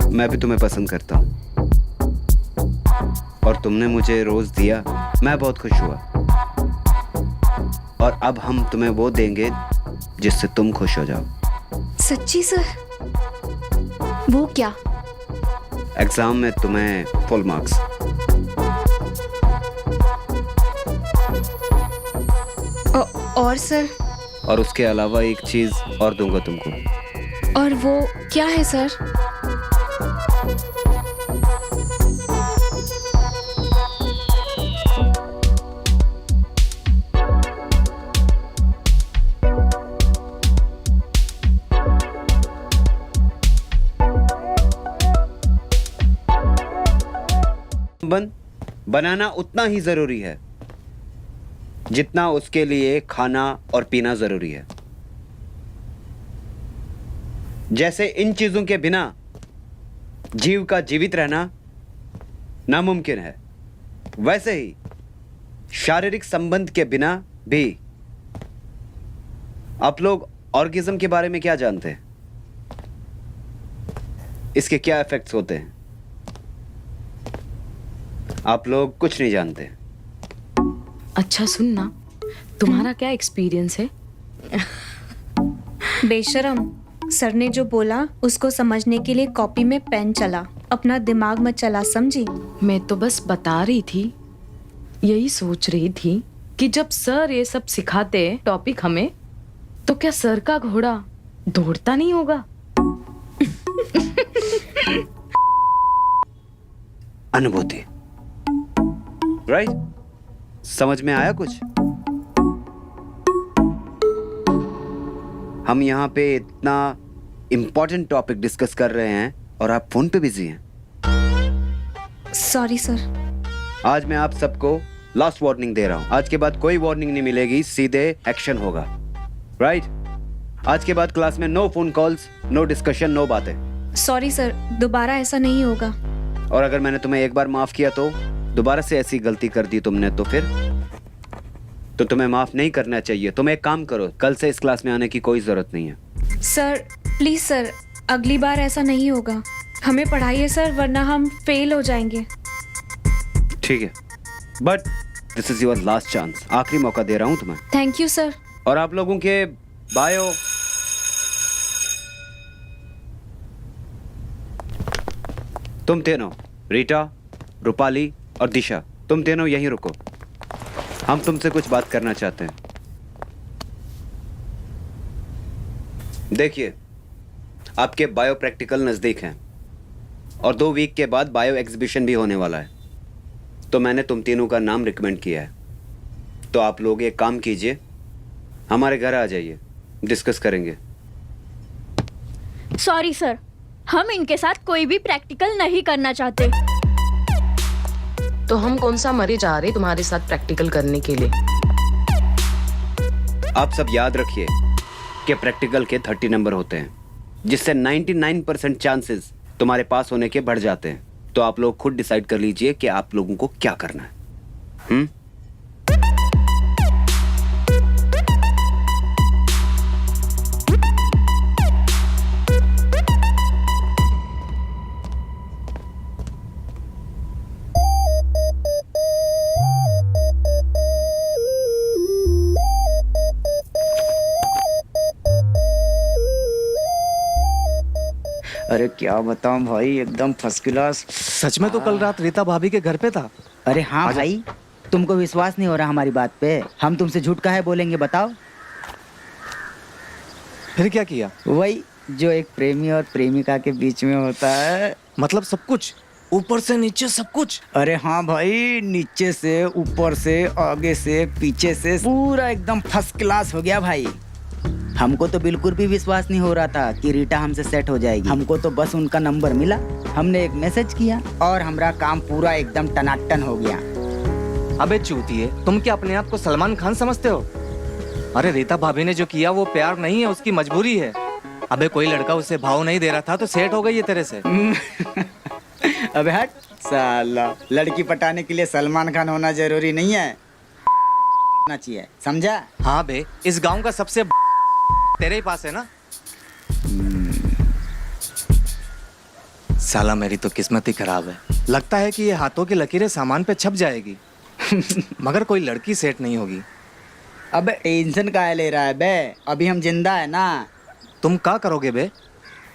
मैं भी तुम्हें पसंद करता हूँ और तुमने मुझे रोज दिया, मैं बहुत खुश हुआ। और अब हम तुम्हें वो देंगे जिससे तुम खुश हो जाओ। सच्ची सर? वो क्या? एग्जाम में तुम्हें फुल मार्क्स। और सर? और उसके अलावा एक चीज और दूंगा तुमको। और वो क्या है सर? बनाना उतना ही जरूरी है जितना उसके लिए खाना और पीना जरूरी है। जैसे इन चीजों के बिना जीव का जीवित रहना नामुमकिन है, वैसे ही शारीरिक संबंध के बिना भी। आप लोग ऑर्गेज्म के बारे में क्या जानते हैं? इसके क्या इफेक्ट्स होते हैं? आप लोग कुछ नहीं जानते। अच्छा सुन ना, तुम्हारा क्या एक्सपीरियंस है? बेशरम, सर ने जो बोला उसको समझने के लिए कॉपी में पेन चला, अपना दिमाग मत चला, समझी? मैं तो बस बता रही थी, यही सोच रही थी कि जब सर ये सब सिखाते टॉपिक हमें, तो क्या सर का घोड़ा दौड़ता नहीं होगा? अनुभूति, राइट? समझ में आया कुछ? हम यहाँ पे इतना इंपॉर्टेंट टॉपिक डिस्कस कर रहे हैं और आप फोन पे बिजी हैं। Sorry sir. आज मैं आप सबको लास्ट वार्निंग दे रहा हूँ। आज के बाद कोई वार्निंग नहीं मिलेगी, सीधे एक्शन होगा, राइट? आज के बाद क्लास में no phone calls, no discussion, no बातें। सॉरी सर, दोबारा ऐसा नहीं होगा। और अगर मैंने तुम्हें एक बार माफ किया तो दोबारा से ऐसी गलती कर दी तुमने तो फिर तो तुम्हें माफ नहीं करना चाहिए। तुम एक काम करो, कल से इस क्लास में आने की कोई जरूरत नहीं है। सर प्लीज सर, अगली बार ऐसा नहीं होगा। हमें पढ़ाइए सर, वरना हम फेल हो जाएंगे। ठीक है, but this is your last chance. आखिरी मौका दे रहा हूं तुम्हें। Thank you sir. और आप लोगों के बायो, तुम तीनों, रीटा, रूपाली और दिशा, तुम तीनों यहीं रुको। हम तुमसे कुछ बात करना चाहते हैं। देखिए, आपके बायो प्रैक्टिकल नज़दीक हैं और 2 वीक के बाद बायो एग्जीबिशन भी होने वाला है। तो मैंने तुम तीनों का नाम रिकमेंड किया है। तो आप लोग एक काम कीजिए, हमारे घर आ जाइए, डिस्कस करेंगे। सॉरी सर, हम इनके साथ कोई भी प्रैक्टिकल नहीं करना चाहते। तो हम कौन सा मरे जा रहे तुम्हारे साथ प्रैक्टिकल करने के लिए? आप सब याद रखिए कि प्रैक्टिकल के 30 नंबर होते हैं, जिससे 99% चांसेस तुम्हारे पास होने के बढ़ जाते हैं। तो आप लोग खुद डिसाइड कर लीजिए कि आप लोगों को क्या करना है। अरे क्या बताऊं भाई, एकदम फर्स्ट क्लास। सच में तो कल रात रीता भाभी के घर पे था। अरे हाँ भाई, तुमको विश्वास नहीं हो रहा हमारी बात पे? हम तुमसे झूठ काहे बोलेंगे बताओ? फिर क्या किया? वही जो एक प्रेमी और प्रेमिका के बीच में होता है। मतलब सब कुछ, ऊपर से नीचे सब कुछ? अरे हाँ भाई, नीचे से, ऊपर से, आगे से, पीछे से, पूरा एकदम फर्स्ट क्लास हो गया भाई। हमको तो बिल्कुल भी विश्वास नहीं हो रहा था कि रीटा हमसे सेट हो जाएगी। हमको तो बस उनका नंबर मिला, हमने एक मैसेज किया और हमारा काम पूरा एकदम टनाटन हो गया। अबे चूतिए, तुम क्या अपने आप को सलमान खान समझते हो? अरे रीता भाभी ने जो किया वो प्यार नहीं है, उसकी मजबूरी है। अबे कोई लड़का उसे भाव नहीं दे रहा था तो सेट हो गई है तेरे से। अबे हट साला, लड़की पटाने के लिए सलमान खान होना जरूरी नहीं है, होना चाहिए, समझा? हाँ बे, इस गांव का सबसे तेरे ही पास है ना। साला मेरी तो किस्मत ही खराब है। लगता है कि ये हाथों की लकीरें सामान पे छप जाएगी मगर कोई लड़की सेट नहीं होगी। अबे टेंशन काहे ले रहा है बे? अभी हम जिंदा है ना। तुम क्या करोगे बे?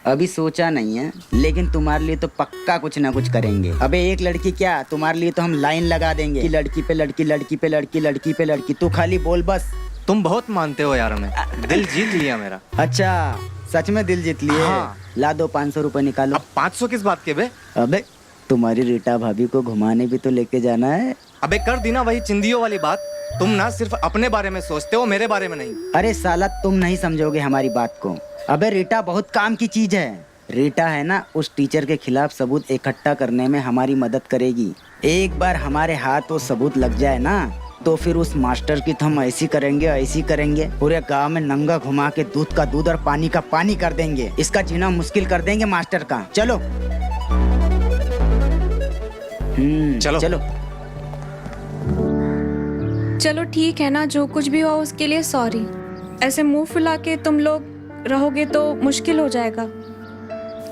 अभी सोचा नहीं है, लेकिन तुम्हारे लिए तो पक्का कुछ ना कुछ करेंगे। अबे एक लड़की क्या, तुम्हारे लिए तो हम लाइन लगा देंगे कि लड़की पे लड़की, लड़की पे लड़की, लड़की पे लड़की। तू खाली बोल बस। तुम बहुत मानते हो यार हमें। दिल जीत लिया मेरा। अच्छा सच में दिल जीत लिए? हाँ। ला दो 500 रुपए निकालो। अब 500 किस बात के बे? अबे तुम्हारी रीटा भाभी को घुमाने भी तो लेके जाना है। अबे कर दी ना वही चिंदियों वाली बात। तुम ना सिर्फ अपने बारे में सोचते हो, मेरे बारे में नहीं। अरे साला तुम नहीं समझोगे हमारी बात को। अबे रीटा बहुत काम की चीज है। रीटा है ना, उस टीचर के खिलाफ सबूत इकट्ठा करने में हमारी मदद करेगी। एक बार हमारे हाथ वो सबूत लग जाए ना, तो फिर उस मास्टर की तो हम ऐसी करेंगे, पूरे गांव में नंगा घुमा के दूध का दूध और पानी का पानी कर देंगे। इसका जीना मुश्किल कर देंगे मास्टर का। चलो चलो चलो ठीक है ना, जो कुछ भी हुआ उसके लिए सॉरी। ऐसे मुंह फुला के तुम लोग रहोगे तो मुश्किल हो जाएगा।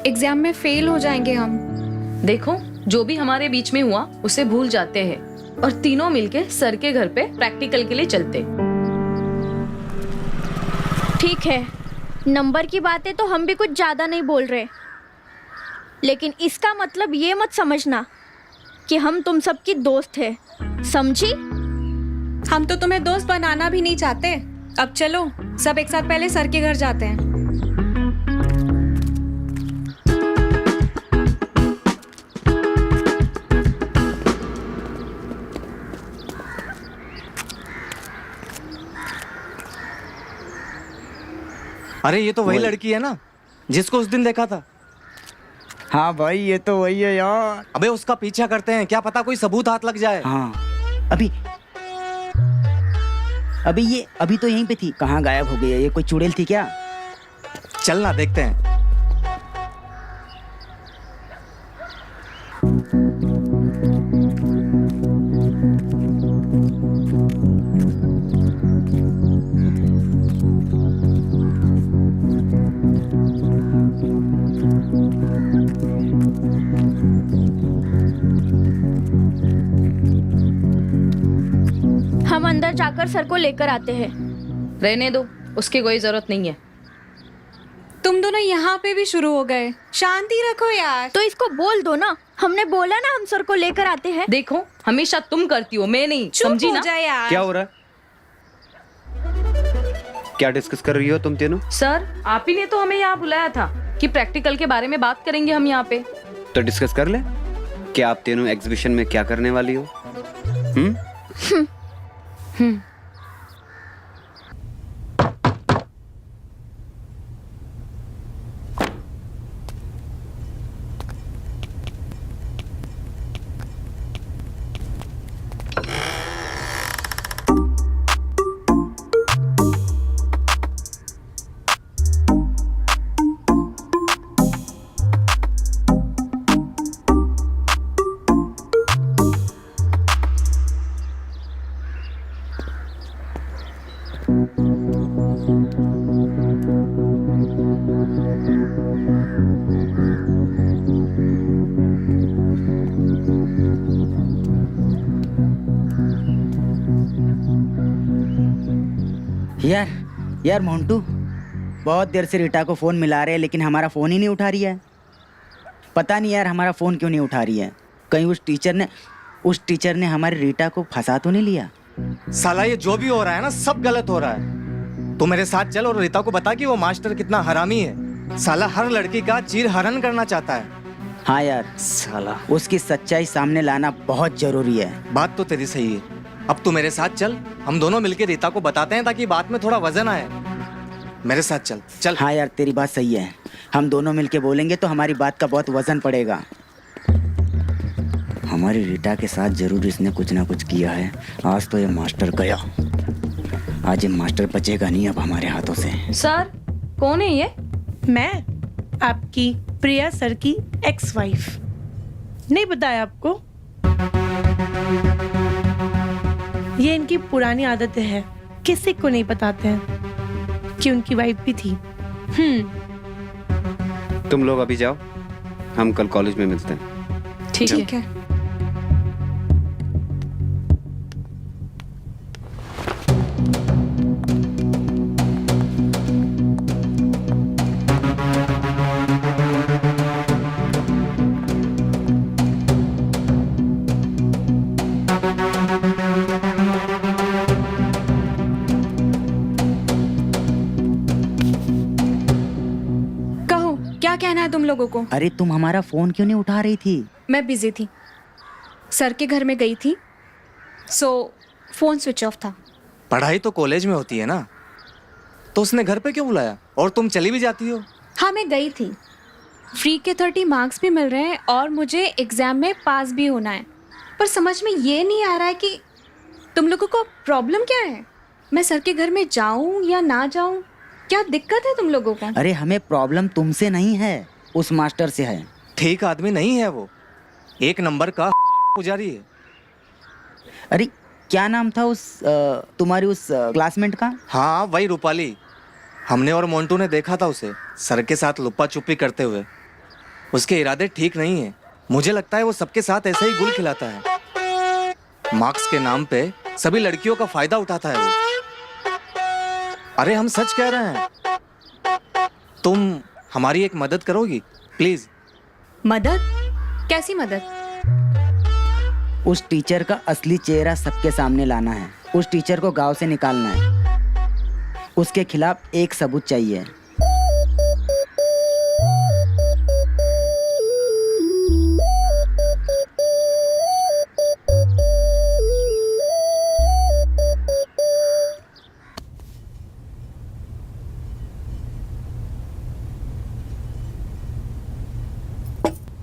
एग्जाम में फेल हो जाएंगे हम। देखो जो भी हमारे बीच में हुआ उसे भूल जाते हैं और तीनों मिलके सर के घर पे प्रैक्टिकल के लिए चलते। ठीक है, नंबर की बातें तो हम भी कुछ ज्यादा नहीं बोल रहे, लेकिन इसका मतलब ये मत समझना कि हम तुम सबकी दोस्त है, समझी? हम तो तुम्हें दोस्त बनाना भी नहीं चाहते। अब चलो सब एक साथ पहले सर के घर जाते हैं। अरे ये तो वही लड़की है ना जिसको उस दिन देखा था। हाँ भाई ये तो वही है यार। अबे उसका पीछा करते हैं, क्या पता कोई सबूत हाथ लग जाए। हाँ अभी तो यहीं पे थी, कहाँ गायब हो गई है? ये कोई चुड़ैल थी क्या? चलना देखते हैं। हम अंदर जाकर सर को लेकर आते हैं। रहने दो, उसकी कोई जरूरत नहीं है। तुम दोनों यहाँ पे भी शुरू हो गए। शांति रखो यार। तो इसको बोल दो ना, हमने बोला ना हम सर को लेकर आते हैं। देखो हमेशा तुम करती हो, मैं नहीं, चुप समझी हो ना? जाए यार। क्या हो रहा है? क्या डिस्कस कर रही हो तुम तीनों? सर आप ही ने तो हमें यहाँ बुलाया था कि प्रैक्टिकल के बारे में बात करेंगे हम यहाँ पे। तो डिस्कस कर ले कि आप तीनों एग्जीबिशन में क्या करने वाली हो। यार मोंटू, बहुत देर से रीटा को फोन मिला रहे हैं लेकिन हमारा फोन ही नहीं उठा रही है। पता नहीं यार हमारा फोन क्यों नहीं उठा रही है। कहीं उस टीचर ने हमारी रीटा को फंसा तो नहीं लिया? साला ये जो भी हो रहा है ना सब गलत हो रहा है। तू मेरे साथ चल और रीता को बता कि वो मास्टर कितना हरामी है। साला हर लड़की का चीर हरण करना चाहता है। हाँ यार, साला उसकी सच्चाई सामने लाना बहुत जरूरी है। बात तो तेरी सही है। अब तू मेरे साथ चल, हम दोनों मिलकर रीता को बताते हैं ताकि बात में थोड़ा वजन आए। मेरे साथ चल चल। हाँ यार तेरी बात सही है, हम दोनों मिलके बोलेंगे तो हमारी बात का बहुत वजन पड़ेगा। हमारी रीटा के साथ जरूर इसने कुछ ना कुछ किया है। आज तो ये मास्टर गया, आज ये मास्टर बचेगा नहीं अब हमारे हाथों से। सर कौन है ये? मैं आपकी प्रिया सर की एक्स वाइफ। नहीं बताया आपको? ये इनकी पुरानी आदत है, किसी को नहीं बताते हैं कि उनकी वाइफ भी थी। तुम लोग अभी जाओ, हम कल कॉलेज में मिलते हैं। ठीक है। लोगों को? अरे तुम हमारा फोन क्यों नहीं उठा रही थी? मैं बिजी थी, सर के घर में गई थी, सो फोन स्विच ऑफ था। पढ़ाई तो कॉलेज में होती है ना, तो उसने घर पे क्यों बुलाया? और तुम चली भी जाती हो। हाँ, मैं गई थी। फ्री के 30 मार्क्स भी मिल रहे हैं और मुझे एग्जाम में पास भी होना है, पर समझ में ये नहीं आ रहा है कि तुम लोगों को प्रॉब्लम क्या है। मैं सर के घर में जाऊं या ना जाऊं, क्या दिक्कत है तुम लोगों को? अरे हमें प्रॉब्लम तुमसे नहीं है, उस मास्टर से है। ठीक आदमी नहीं है वो, 1 नंबर का पुजारी है। अरे क्या नाम था उस तुम्हारी उस क्लासमेट का? हाँ वही रूपाली। हमने और मोंटू ने देखा था उसे सर के साथ लुप्पा छुपी करते हुए। उसके इरादे ठीक नहीं है। मुझे लगता है वो सबके साथ ऐसे ही गुल खिलाता है। मार्क्स के नाम पे सभी लड़कियों का फायदा उठाता है वो। अरे हम सच कह रहे हैं। तुम हमारी एक मदद करोगी प्लीज? मदद? कैसी मदद? उस टीचर का असली चेहरा सबके सामने लाना है। उस टीचर को गांव से निकालना है। उसके खिलाफ एक सबूत चाहिए।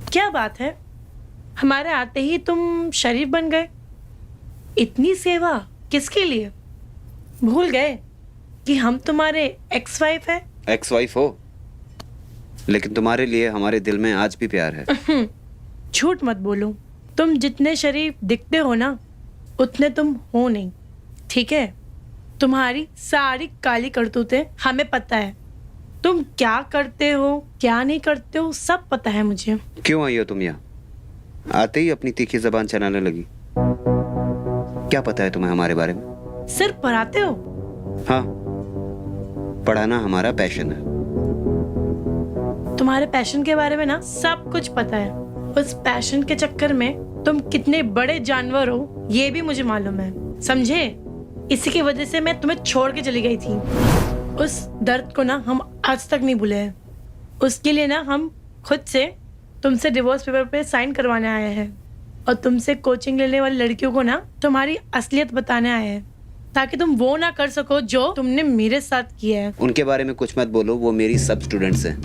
क्या बात है, हमारे आते ही तुम शरीफ बन गए। इतनी सेवा किसके लिए? भूल गए कि हम तुम्हारे एक्स वाइफ है। एक्स वाइफ हो, लेकिन तुम्हारे लिए हमारे दिल में आज भी प्यार है। झूठ मत बोलो। तुम जितने शरीफ दिखते हो ना, उतने तुम हो नहीं, ठीक है? तुम्हारी सारी काली करतूतें हमें पता है। तुम क्या करते हो क्या नहीं करते हो सब पता है मुझे। क्यों आई हो तुम यहाँ? आते ही अपनी तीखी जबान चलाने लगी। क्या पता है तुम्हें हमारे बारे में? सिर्फ पढ़ाते हो? हाँ, पढ़ाना हमारा पैशन है। तुम्हारे पैशन के बारे में ना सब कुछ पता है। उस पैशन के चक्कर में तुम कितने बड़े जानवर हो ये भी मुझे मालूम है, समझे? इसी की वजह से मैं तुम्हें छोड़ के चली गई थी। उस दर्द को ना हम आज तक नहीं भूले हैं। उसके लिए ना हम खुद से तुमसे डिवोर्स पेपर पे साइन करवाने आए हैं और तुमसे कोचिंग लेने वाली लड़कियों को ना तुम्हारी असलियत बताने आए हैं, ताकि तुम वो ना कर सको जो तुमने मेरे साथ किया है। उनके बारे में कुछ मत बोलो, वो मेरी सब स्टूडेंट्स हैं।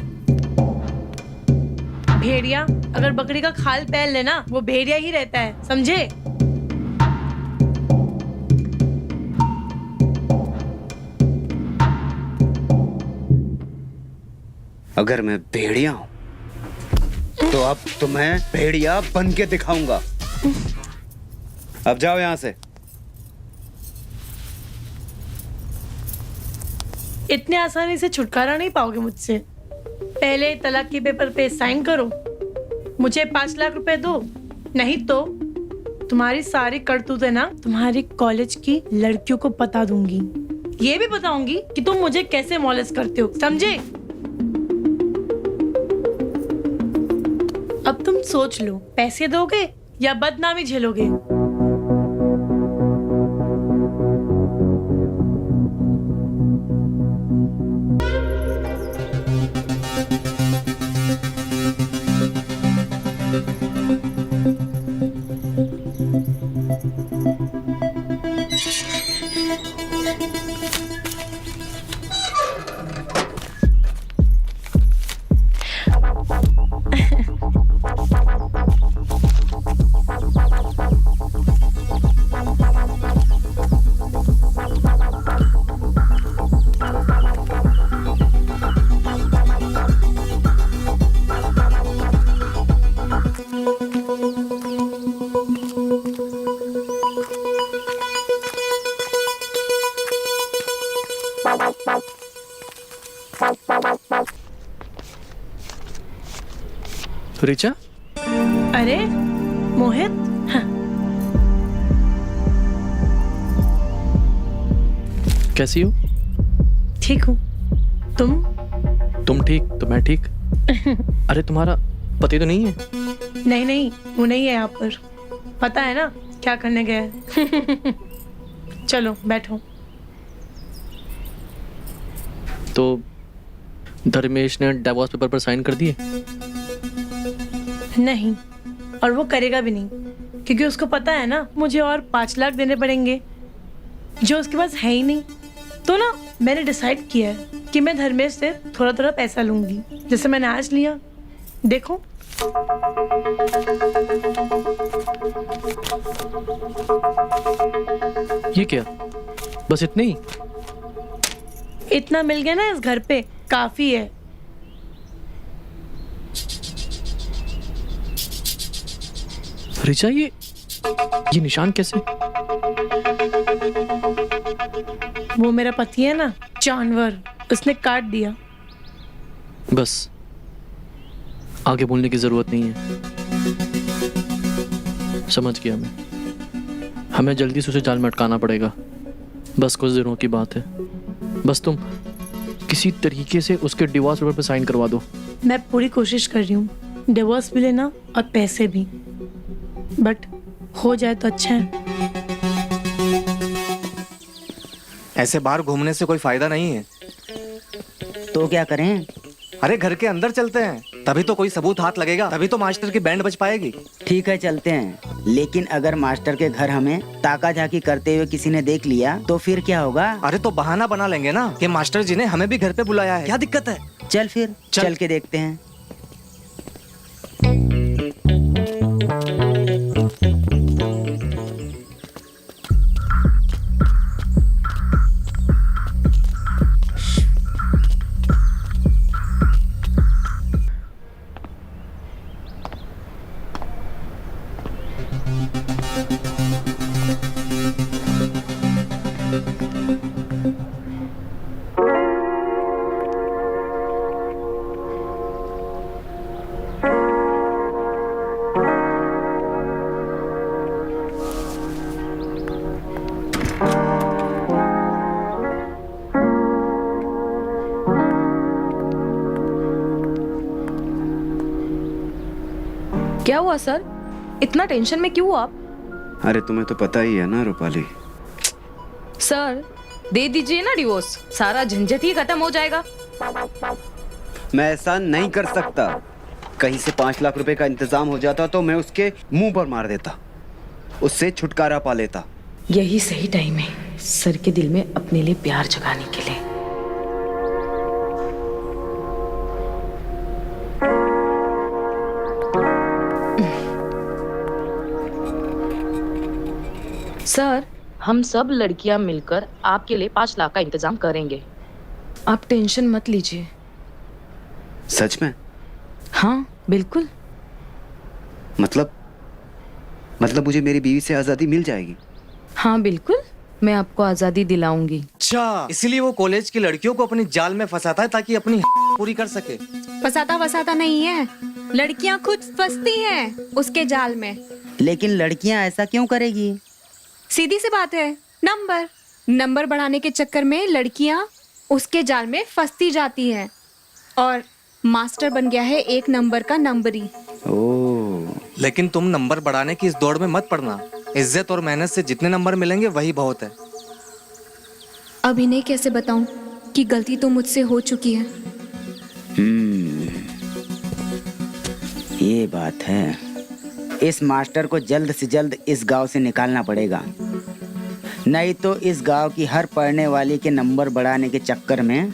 भेड़िया अगर बकरी का खाल पहन लेना, वो भेड़िया ही रहता है, समझे? अगर मैं भेड़िया हूं तो अब तुम्हें भेड़िया बन के दिखाऊंगा। अब जाओ यहां से। इतने आसानी से छुटकारा नहीं पाओगे मुझसे। पहले तलाक के पेपर पे साइन करो, मुझे 5 लाख रुपए दो, नहीं तो तुम्हारी सारी करतूतें ना तुम्हारी कॉलेज की लड़कियों को बता दूंगी। ये भी बताऊंगी कि तुम मुझे कैसे मॉलेस्ट करते हो, समझे? अब तुम सोच लो, पैसे दोगे या बदनामी झेलोगे? ऋचा? अरे मोहित, हाँ। कैसी हो? ठीक हूँ, तुम ठीक तो मैं ठीक। अरे तुम्हारा पति तो नहीं है? नहीं नहीं, वो नहीं है यहाँ पर। पता है ना क्या करने गया है। चलो बैठो। तो धर्मेश ने डिवोर्स पेपर पर साइन कर दिए? नहीं, और वो करेगा भी नहीं, क्योंकि उसको पता है ना मुझे और 5 लाख देने पड़ेंगे जो उसके पास है ही नहीं। तो ना मैंने डिसाइड किया है कि मैं धर्मेश से थोड़ा थोड़ा पैसा लूंगी, जैसे मैंने आज लिया। देखो, ये क्या, बस इतने ही? इतना मिल गया ना इस घर पे, काफी है। ऋचा, ये निशान कैसे? वो मेरा पति है ना, जानवर, उसने काट दिया। बस, आगे बोलने की जरूरत नहीं है। समझ गया मैं। हमें जल्दी से उसे जाल में अटकाना पड़ेगा। बस कुछ दिनों की बात है। बस तुम किसी तरीके से उसके डिवोर्स पेपर पे साइन करवा दो। मैं पूरी कोशिश कर रही हूँ, डिवोर्स भी लेना और पैसे भी, बट हो जाए तो अच्छा है। ऐसे बाहर घूमने से कोई फायदा नहीं है। तो क्या करें? अरे घर के अंदर चलते हैं, तभी तो कोई सबूत हाथ लगेगा, तभी तो मास्टर की बैंड बज पाएगी। ठीक है, चलते हैं। लेकिन अगर मास्टर के घर हमें ताका झाकी करते हुए किसी ने देख लिया तो फिर क्या होगा? अरे तो बहाना बना लेंगे ना कि मास्टर जी ने हमें भी घर पे बुलाया है, क्या दिक्कत है? चल फिर चल के देखते हैं। क्या हुआ सर, इतना टेंशन में क्यों आप? अरे तुम्हें तो पता ही है ना रूपाली। सर दे दीजिए ना डिवोर्स, सारा झंझट ही खत्म हो जाएगा। मैं ऐसा नहीं कर सकता। कहीं से 5 लाख रुपए का इंतजाम हो जाता तो मैं उसके मुंह पर मार देता, उससे छुटकारा पा लेता। यही सही टाइम है सर के दिल में अपने लिए प्यार जगाने के लिए। सर, हम सब लड़कियां मिलकर आपके लिए 5 लाख का इंतजाम करेंगे, आप टेंशन मत लीजिए। सच में? हाँ बिल्कुल। मतलब मुझे मेरी बीवी से आजादी मिल जाएगी? हाँ बिल्कुल, मैं आपको आजादी दिलाऊंगी। अच्छा, इसीलिए वो कॉलेज की लड़कियों को अपनी जाल में फंसाता है ताकि अपनी पूरी कर सके। फसाता नहीं है, लड़कियां खुद फंसती हैं उसके जाल में। लेकिन लड़कियां ऐसा क्यों करेगी? सीधी सी बात है, नंबर बढ़ाने के चक्कर में लड़कियां उसके जाल में फंसती जाती हैं और मास्टर बन गया है 1 नंबर का नंबरी। ओह, लेकिन तुम नंबर बढ़ाने की इस दौड़ में मत पड़ना। इज्जत और मेहनत से जितने नंबर मिलेंगे वही बहुत है। अब इन्हें कैसे बताऊं कि गलती तो मुझसे हो चुकी है। ये बात है। इस मास्टर को जल्द से जल्द इस गांव से निकालना पड़ेगा, नहीं तो इस गांव की हर पढ़ने वाली के नंबर बढ़ाने के चक्कर में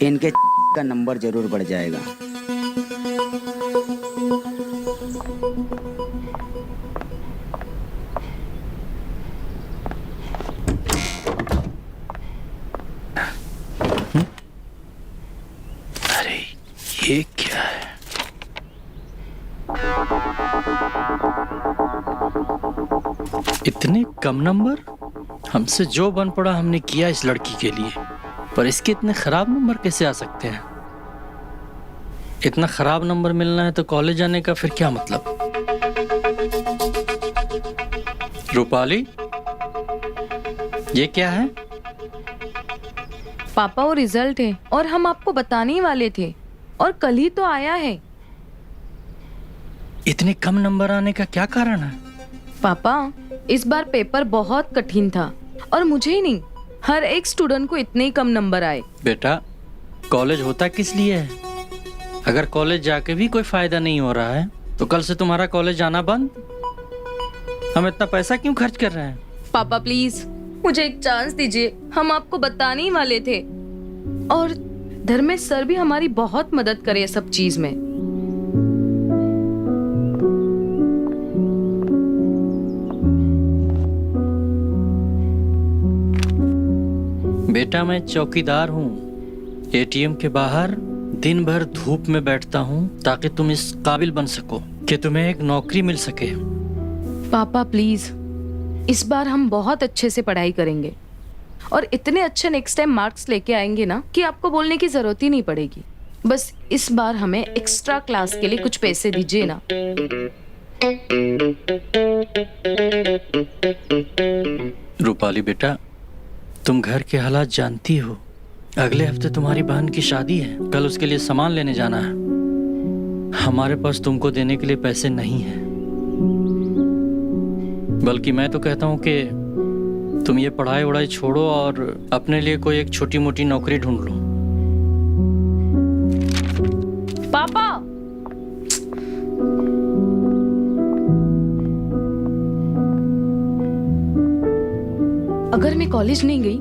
इनके का नंबर जरूर बढ़ जाएगा। अरे ये क्या है? इतने कम नंबर? हमसे जो बन पड़ा हमने किया इस लड़की के लिए, पर इसके इतने खराब नंबर कैसे आ सकते हैं? इतना खराब नंबर मिलना है तो कॉलेज जाने का फिर क्या मतलब? रूपाली, ये क्या है? पापा वो रिजल्ट है और हम आपको बताने ही वाले थे और कल ही तो आया है। इतने कम नंबर आने का क्या कारण है? पापा, इस बार पेपर बहुत कठिन था और मुझे ही नहीं, हर एक स्टूडेंट को इतने ही कम नंबर आए। बेटा, कॉलेज होता किस लिए है? अगर कॉलेज जाके भी कोई फायदा नहीं हो रहा है तो कल से तुम्हारा कॉलेज जाना बंद। हम इतना पैसा क्यों खर्च कर रहे हैं? पापा प्लीज मुझे एक चांस दीजिए, हम आपको बताने ही वाले थे। और धर्मेश सर भी हमारी बहुत मदद करे ये सब चीज में। बेटा मैं चौकीदार हूँ, एटीएम के बाहर दिन भर धूप में बैठता हूँ ताकि तुम इस काबिल बन सको कि तुम्हें एक नौकरी मिल सके। पापा प्लीज इस बार हम बहुत अच्छे से पढ़ाई करेंगे और इतने अच्छे नेक्स्ट टाइम मार्क्स लेके आएंगे ना कि आपको बोलने की जरूरत ही नहीं पड़ेगी। बस इस बार हमें एक्स्ट्रा क्लास के लिए कुछ पैसे दीजिए ना। रूपाली बेटा, तुम घर के हालात जानती हो। अगले हफ्ते तुम्हारी बहन की शादी है, कल उसके लिए सामान लेने जाना है। हमारे पास तुमको देने के लिए पैसे नहीं हैं। बल्कि मैं तो कहता हूँ कि तुम ये पढ़ाई वढ़ाई छोड़ो और अपने लिए कोई एक छोटी मोटी नौकरी ढूंढ लो। पापा अगर मैं कॉलेज नहीं गई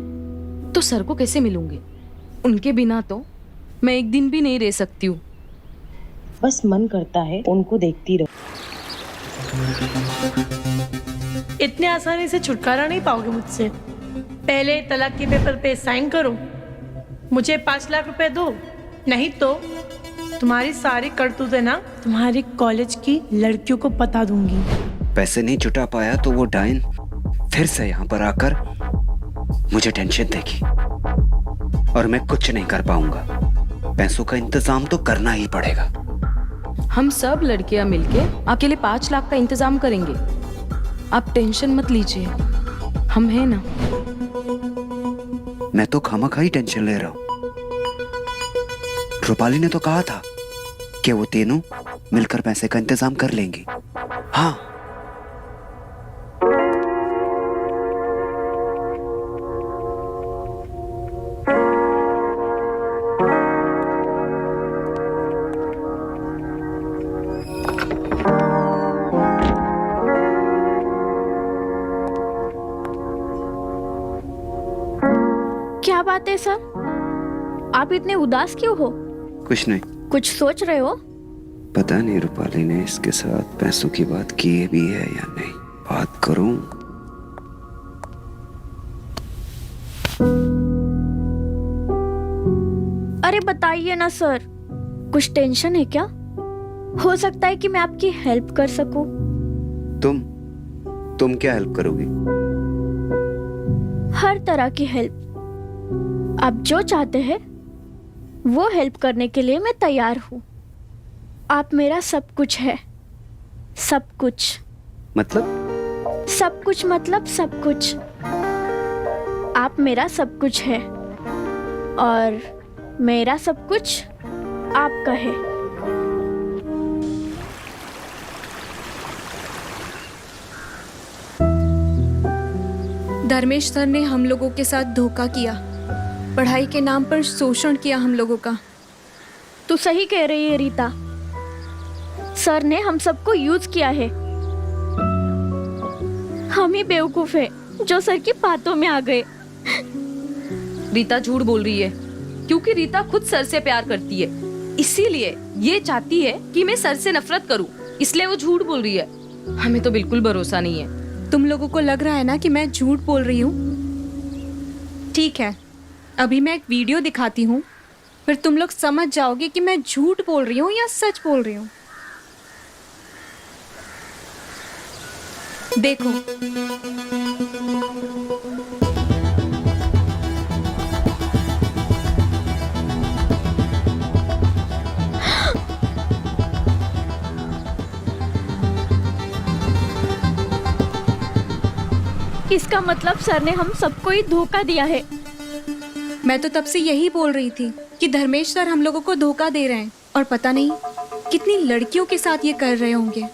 तो सर को कैसे मिलूंगी? उनके बिना तो मैं एक दिन भी नहीं रह सकती हूँ। बस मन करता है उनको देखती रहो। इतने आसानी से छुटकारा नहीं पाओगे मुझसे। पहले तलाक के पेपर पे साइन करो, मुझे 5 लाख रुपए दो, नहीं तो तुम्हारी सारी करतूतें ना तुम्हारी कॉलेज की लड़कियों को बता दूंगी। पैसे नहीं जुटा पाया तो वो डायन फिर से यहाँ पर आकर मुझे टेंशन देगी और मैं कुछ नहीं कर पाऊंगा। पैसों का इंतजाम तो करना ही पड़ेगा। हम सब लड़कियां मिलके आपके लिए 5 लाख का इंतजाम करेंगे। आप टेंशन मत लीजिए, हम हैं ना। मैं तो खामखा ही टेंशन ले रहा हूँ। रूपाली ने तो कहा था कि वो तीनों मिलकर पैसे का इंतजाम कर लेंगी। हाँ, क्या बात है सर, आप इतने उदास क्यों हो? कुछ नहीं। कुछ सोच रहे हो? पता नहीं रूपाली ने इसके साथ पैसों की बात की भी है या नहीं। बात करूं? अरे बताइए ना सर, कुछ टेंशन है क्या? हो सकता है कि मैं आपकी हेल्प कर सकूं। तुम क्या हेल्प करोगी? हर तरह की हेल्प। आप जो चाहते हैं वो हेल्प करने के लिए मैं तैयार हूँ। आप मेरा सब कुछ है। सब कुछ मतलब? सब कुछ मतलब सब कुछ। आप मेरा सब कुछ है और मेरा सब कुछ आपका है। धर्मेश सर ने हम लोगों के साथ धोखा किया, पढ़ाई के नाम पर शोषण किया हम लोगों का। तू सही कह रही है रीता, सर ने हम सबको यूज किया है। हम ही बेवकूफ है जो सर की बातों में आ गए। रीता झूठ बोल रही है क्योंकि रीता खुद सर से प्यार करती है, इसीलिए ये चाहती है कि मैं सर से नफरत करूं, इसलिए वो झूठ बोल रही है। हमें तो बिल्कुल भरोसा नहीं है। तुम लोगों को लग रहा है ना कि मैं झूठ बोल रही हूँ? ठीक है, अभी मैं एक वीडियो दिखाती हूँ, फिर तुम लोग समझ जाओगे कि मैं झूठ बोल रही हूँ या सच बोल रही हूँ। देखो। इसका मतलब सर ने हम सबको ही धोखा दिया है। मैं तो तब से यही बोल रही थी कि धर्मेश सर हम लोगों को धोखा दे रहे हैं और पता नहीं कितनी लड़कियों के साथ ये कर रहे होंगे।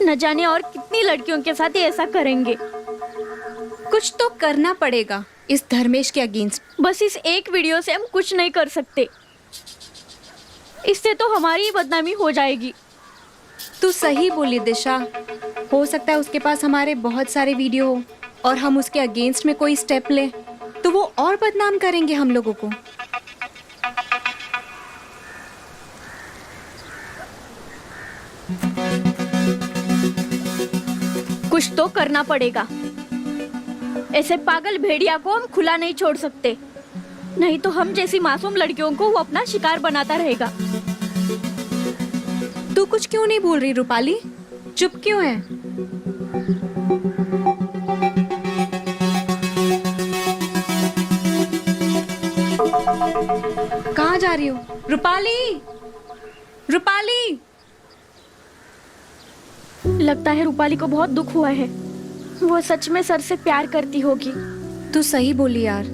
न जाने और कितनी लड़कियों के साथ ये ऐसा करेंगे। कुछ तो करना पड़ेगा इस धर्मेश के अगेंस्ट। बस इस एक वीडियो से हम कुछ नहीं कर सकते, इससे तो हमारी ही बदनामी हो जाएगी। तू सही बोली दिशा। हो सकता है उसके पास हमारे बहुत सारे वीडियो हो और हम उसके अगेंस्ट में कोई स्टेप लें तो वो और बदनाम करेंगे हम लोगों को। कुछ तो करना पड़ेगा। ऐसे पागल भेड़िया को हम खुला नहीं छोड़ सकते, नहीं तो हम जैसी मासूम लड़कियों को वो अपना शिकार बनाता रहेगा। तू कुछ क्यों नहीं बोल रही रूपाली? चुप क्यों है? कहाँ जा रही हो? रूपाली, रूपाली! लगता है रूपाली को बहुत दुख हुआ है। वो सच में सर से प्यार करती होगी। तू सही बोली यार।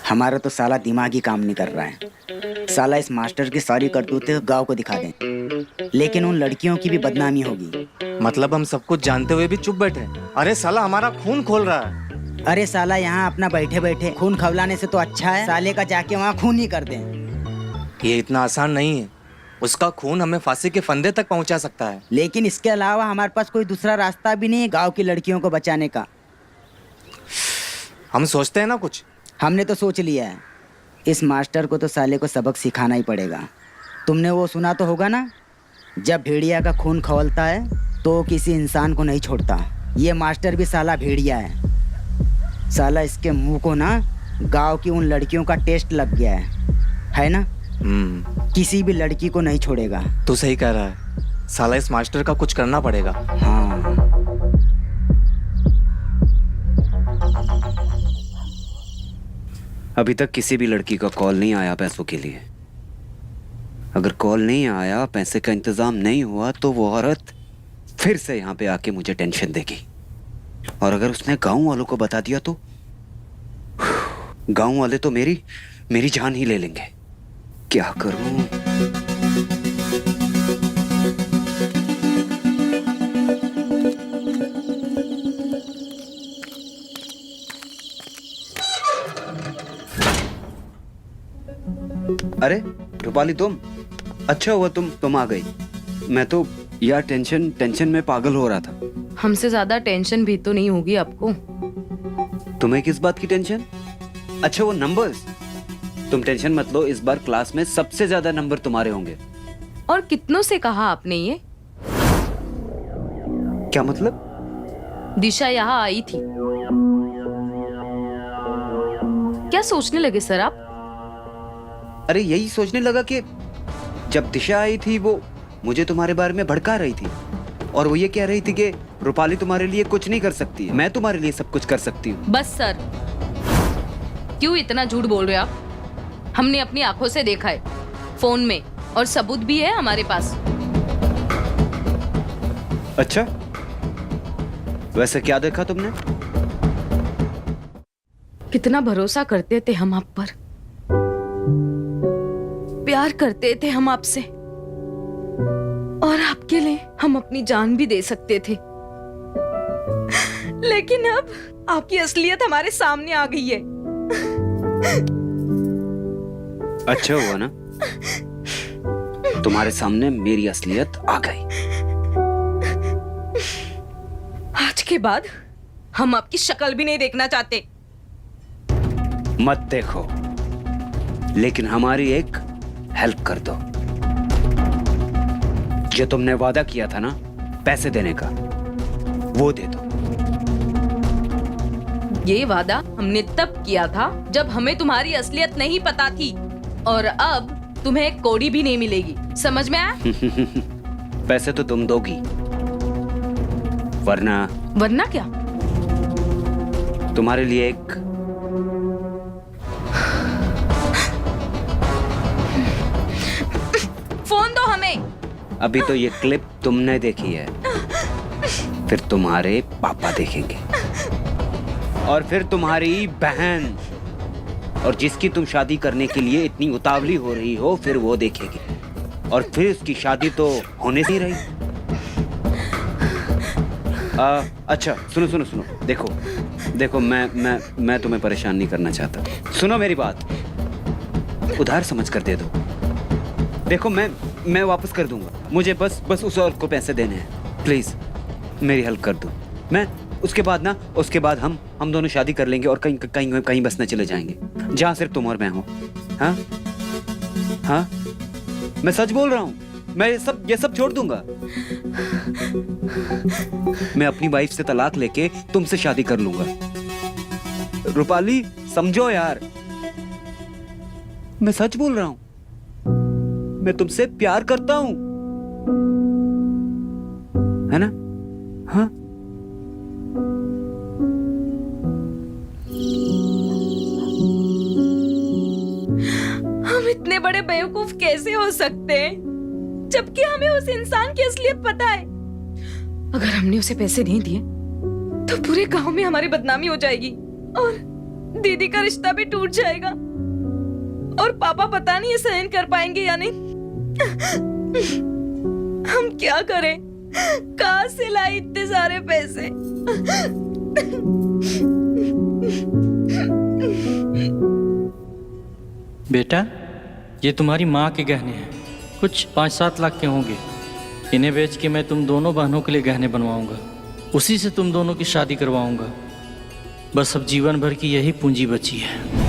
हमारा तो साला दिमाग ही काम नहीं कर रहा है। साला इस मास्टर की सारी करतूतें गांव को दिखा दें, लेकिन उन लड़कियों की भी बदनामी होगी। मतलब हम सब कुछ जानते हुए भी चुप बैठे? अरे साला हमारा खून खोल रहा है। अरे साला यहाँ अपना बैठे बैठे खून खवलाने से तो अच्छा है साले का जाके वहाँ खून ही कर दें। ये इतना आसान नहीं है। उसका खून हमें फांसी के फंदे तक पहुँचा सकता है। लेकिन इसके अलावा हमारे पास कोई दूसरा रास्ता भी नहीं है गाँव की लड़कियों को बचाने का। हम सोचते हैं ना कुछ। हमने तो सोच लिया है। इस मास्टर को तो साले को सबक सिखाना ही पड़ेगा। तुमने वो सुना तो होगा ना, जब भेड़िया का खून खौलता है तो किसी इंसान को नहीं छोड़ता। ये मास्टर भी साला भेड़िया है। साला इसके मुंह को ना गांव की उन लड़कियों का टेस्ट लग गया है ना? किसी भी लड़की को नहीं छोड़ेगा। तू सही कह रहा है। साला इस मास्टर का कुछ करना पड़ेगा। हाँ। अभी तक किसी भी लड़की का कॉल नहीं आया पैसों के लिए। अगर कॉल नहीं आया, पैसे का इंतजाम नहीं हुआ, तो वो औरत फिर से यहाँ पे आके मुझे टेंशन देगी। और अगर उसने गांव वालों को बता दिया तो गांव वाले तो मेरी जान ही ले लेंगे। क्या करूं? अरे रूपाली, तुम? अच्छा हुआ तुम आ गई। मैं तो यार टेंशन में पागल हो रहा था। हमसे ज्यादा टेंशन भी तो नहीं होगी आपको। तुम्हें किस बात की टेंशन? अच्छा वो नंबर्स। तुम टेंशन मत लो, इस बार क्लास में सबसे ज्यादा नंबर तुम्हारे होंगे। और कितनों से कहा आपने ये? क्या मतलब? दिशा यहाँ आई थी। क्या सोचने लगे सर आप? अरे यही सोचने लगा कि जब दिशा आई थी वो मुझे तुम्हारे बारे में भड़का रही थी, और वो ये कह रही थी कि रूपाली तुम्हारे लिए कुछ नहीं कर सकती है, मैं तुम्हारे लिए सब कुछ कर सकती हूँ। बस सर, क्यों इतना झूठ बोल रहे हो आप? हमने अपनी आंखों से देखा है, फोन में, और सबूत भी है हमारे पास। अच्छा, वैसे क्या देखा तुमने? कितना भरोसा करते थे हम आप पर, प्यार करते थे हम आपसे, और आपके लिए हम अपनी जान भी दे सकते थे। लेकिन अब आपकी असलियत हमारे सामने आ गई है। अच्छा हुआ ना, तुम्हारे सामने मेरी असलियत आ गई। आज के बाद हम आपकी शक्ल भी नहीं देखना चाहते। मत देखो, लेकिन हमारी एक हेल्प कर दो। जो तुमने वादा किया था ना पैसे देने का, वो दे दो। ये वादा हमने तब किया था जब हमें तुम्हारी असलियत नहीं पता थी, और अब तुम्हें एक कौड़ी भी नहीं मिलेगी। समझ में आया? पैसे तो तुम दोगी, वरना क्या? तुम्हारे लिए एक फोन दो हमें। अभी तो ये क्लिप तुमने देखी है, फिर तुम्हारे पापा देखेंगे, और फिर तुम्हारी बहन, और जिसकी तुम शादी करने के लिए इतनी उतावली हो रही हो, फिर वो देखेगी, और फिर उसकी शादी तो होने ही रही। अच्छा सुनो सुनो सुनो, देखो देखो मैं तुम्हें परेशान नहीं करना चाहता। सुनो मेरी बात, उधार समझ कर दे दो। देखो मैं वापस कर दूंगा, मुझे बस उस औरत को पैसे देने हैं। प्लीज मेरी हेल्प कर दो। मैं उसके बाद हम दोनों शादी कर लेंगे और कहीं बसने चले जाएंगे, जहाँ सिर्फ तुम और मैं हो। हाँ हाँ, मैं सच बोल रहा हूँ। मैं ये सब छोड़ दूंगा। मैं अपनी वाइफ से तलाक लेके तुमसे शादी कर लूंगा। रूपाली समझो यार, मैं सच बोल रहा हूं। मैं तुमसे प्यार करता हूं, है ना? हाँ हम इतने बड़े बेवकूफ कैसे हो सकते हैं, जबकि हमें उस इंसान की असलियत पता है। अगर हमने उसे पैसे नहीं दिए तो पूरे गांव में हमारी बदनामी हो जाएगी और दीदी का रिश्ता भी टूट जाएगा, और पापा पता नहीं ये सहन कर पाएंगे या नहीं। हम क्या करें? कहां से लाए इतने सारे पैसे? बेटा, ये तुम्हारी माँ के गहने हैं, कुछ 5-7 लाख के होंगे। इन्हें बेच के मैं तुम दोनों बहनों के लिए गहने बनवाऊंगा, उसी से तुम दोनों की शादी करवाऊंगा। बस अब जीवन भर की यही पूंजी बची है।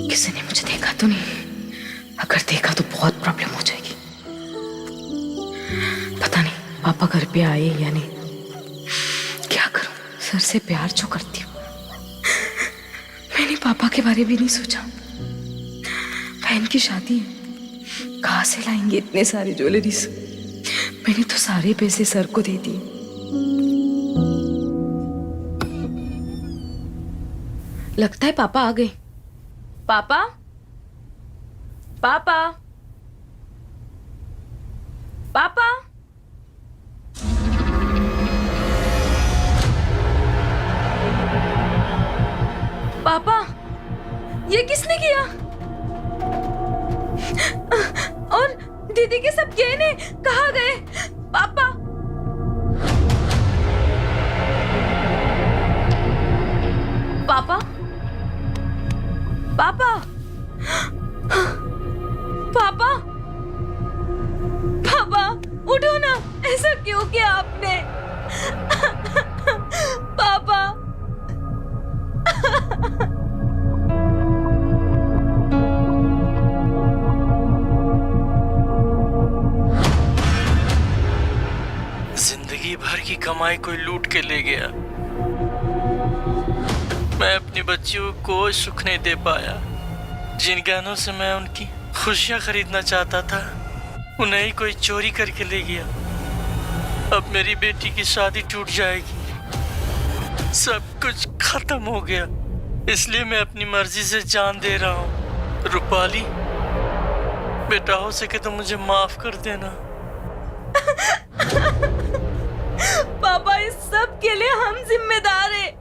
किसी ने मुझे देखा तो नहीं? अगर देखा तो बहुत प्रॉब्लम हो जाएगी। पता नहीं पापा घर पे आए या नहीं। क्या करूं? सर से प्यार जो करती हूँ। मैंने पापा के बारे में नहीं सोचा। बहन की शादी है, कहाँ से लाएंगे इतने सारे ज्वेलरीज? मैंने तो सारे पैसे सर को दे दिए। लगता है पापा आ गए। पापा, पापा, पापा। पापा, ये किसने किया? और दीदी के सब गहने कहाँ गए? पापा, पापा, पापा, पापा, पापा, उठो ना। ऐसा क्यों किया आपने? पापा। जिंदगी भर की कमाई कोई लूट के ले गया। मैं अपनी बच्चियों को कोई सुख नहीं दे पाया। जिन गहनों से मैं उनकी खुशियां खरीदना चाहता था, उन्हें ही कोई चोरी करके ले गया। अब मेरी बेटी की शादी टूट जाएगी। सब कुछ खत्म हो गया, इसलिए मैं अपनी मर्जी से जान दे रहा हूँ। रूपाली, बेटा हो सके तो मुझे माफ कर देना। पापा, इस सब के लिए हम जिम्मेदार हैं।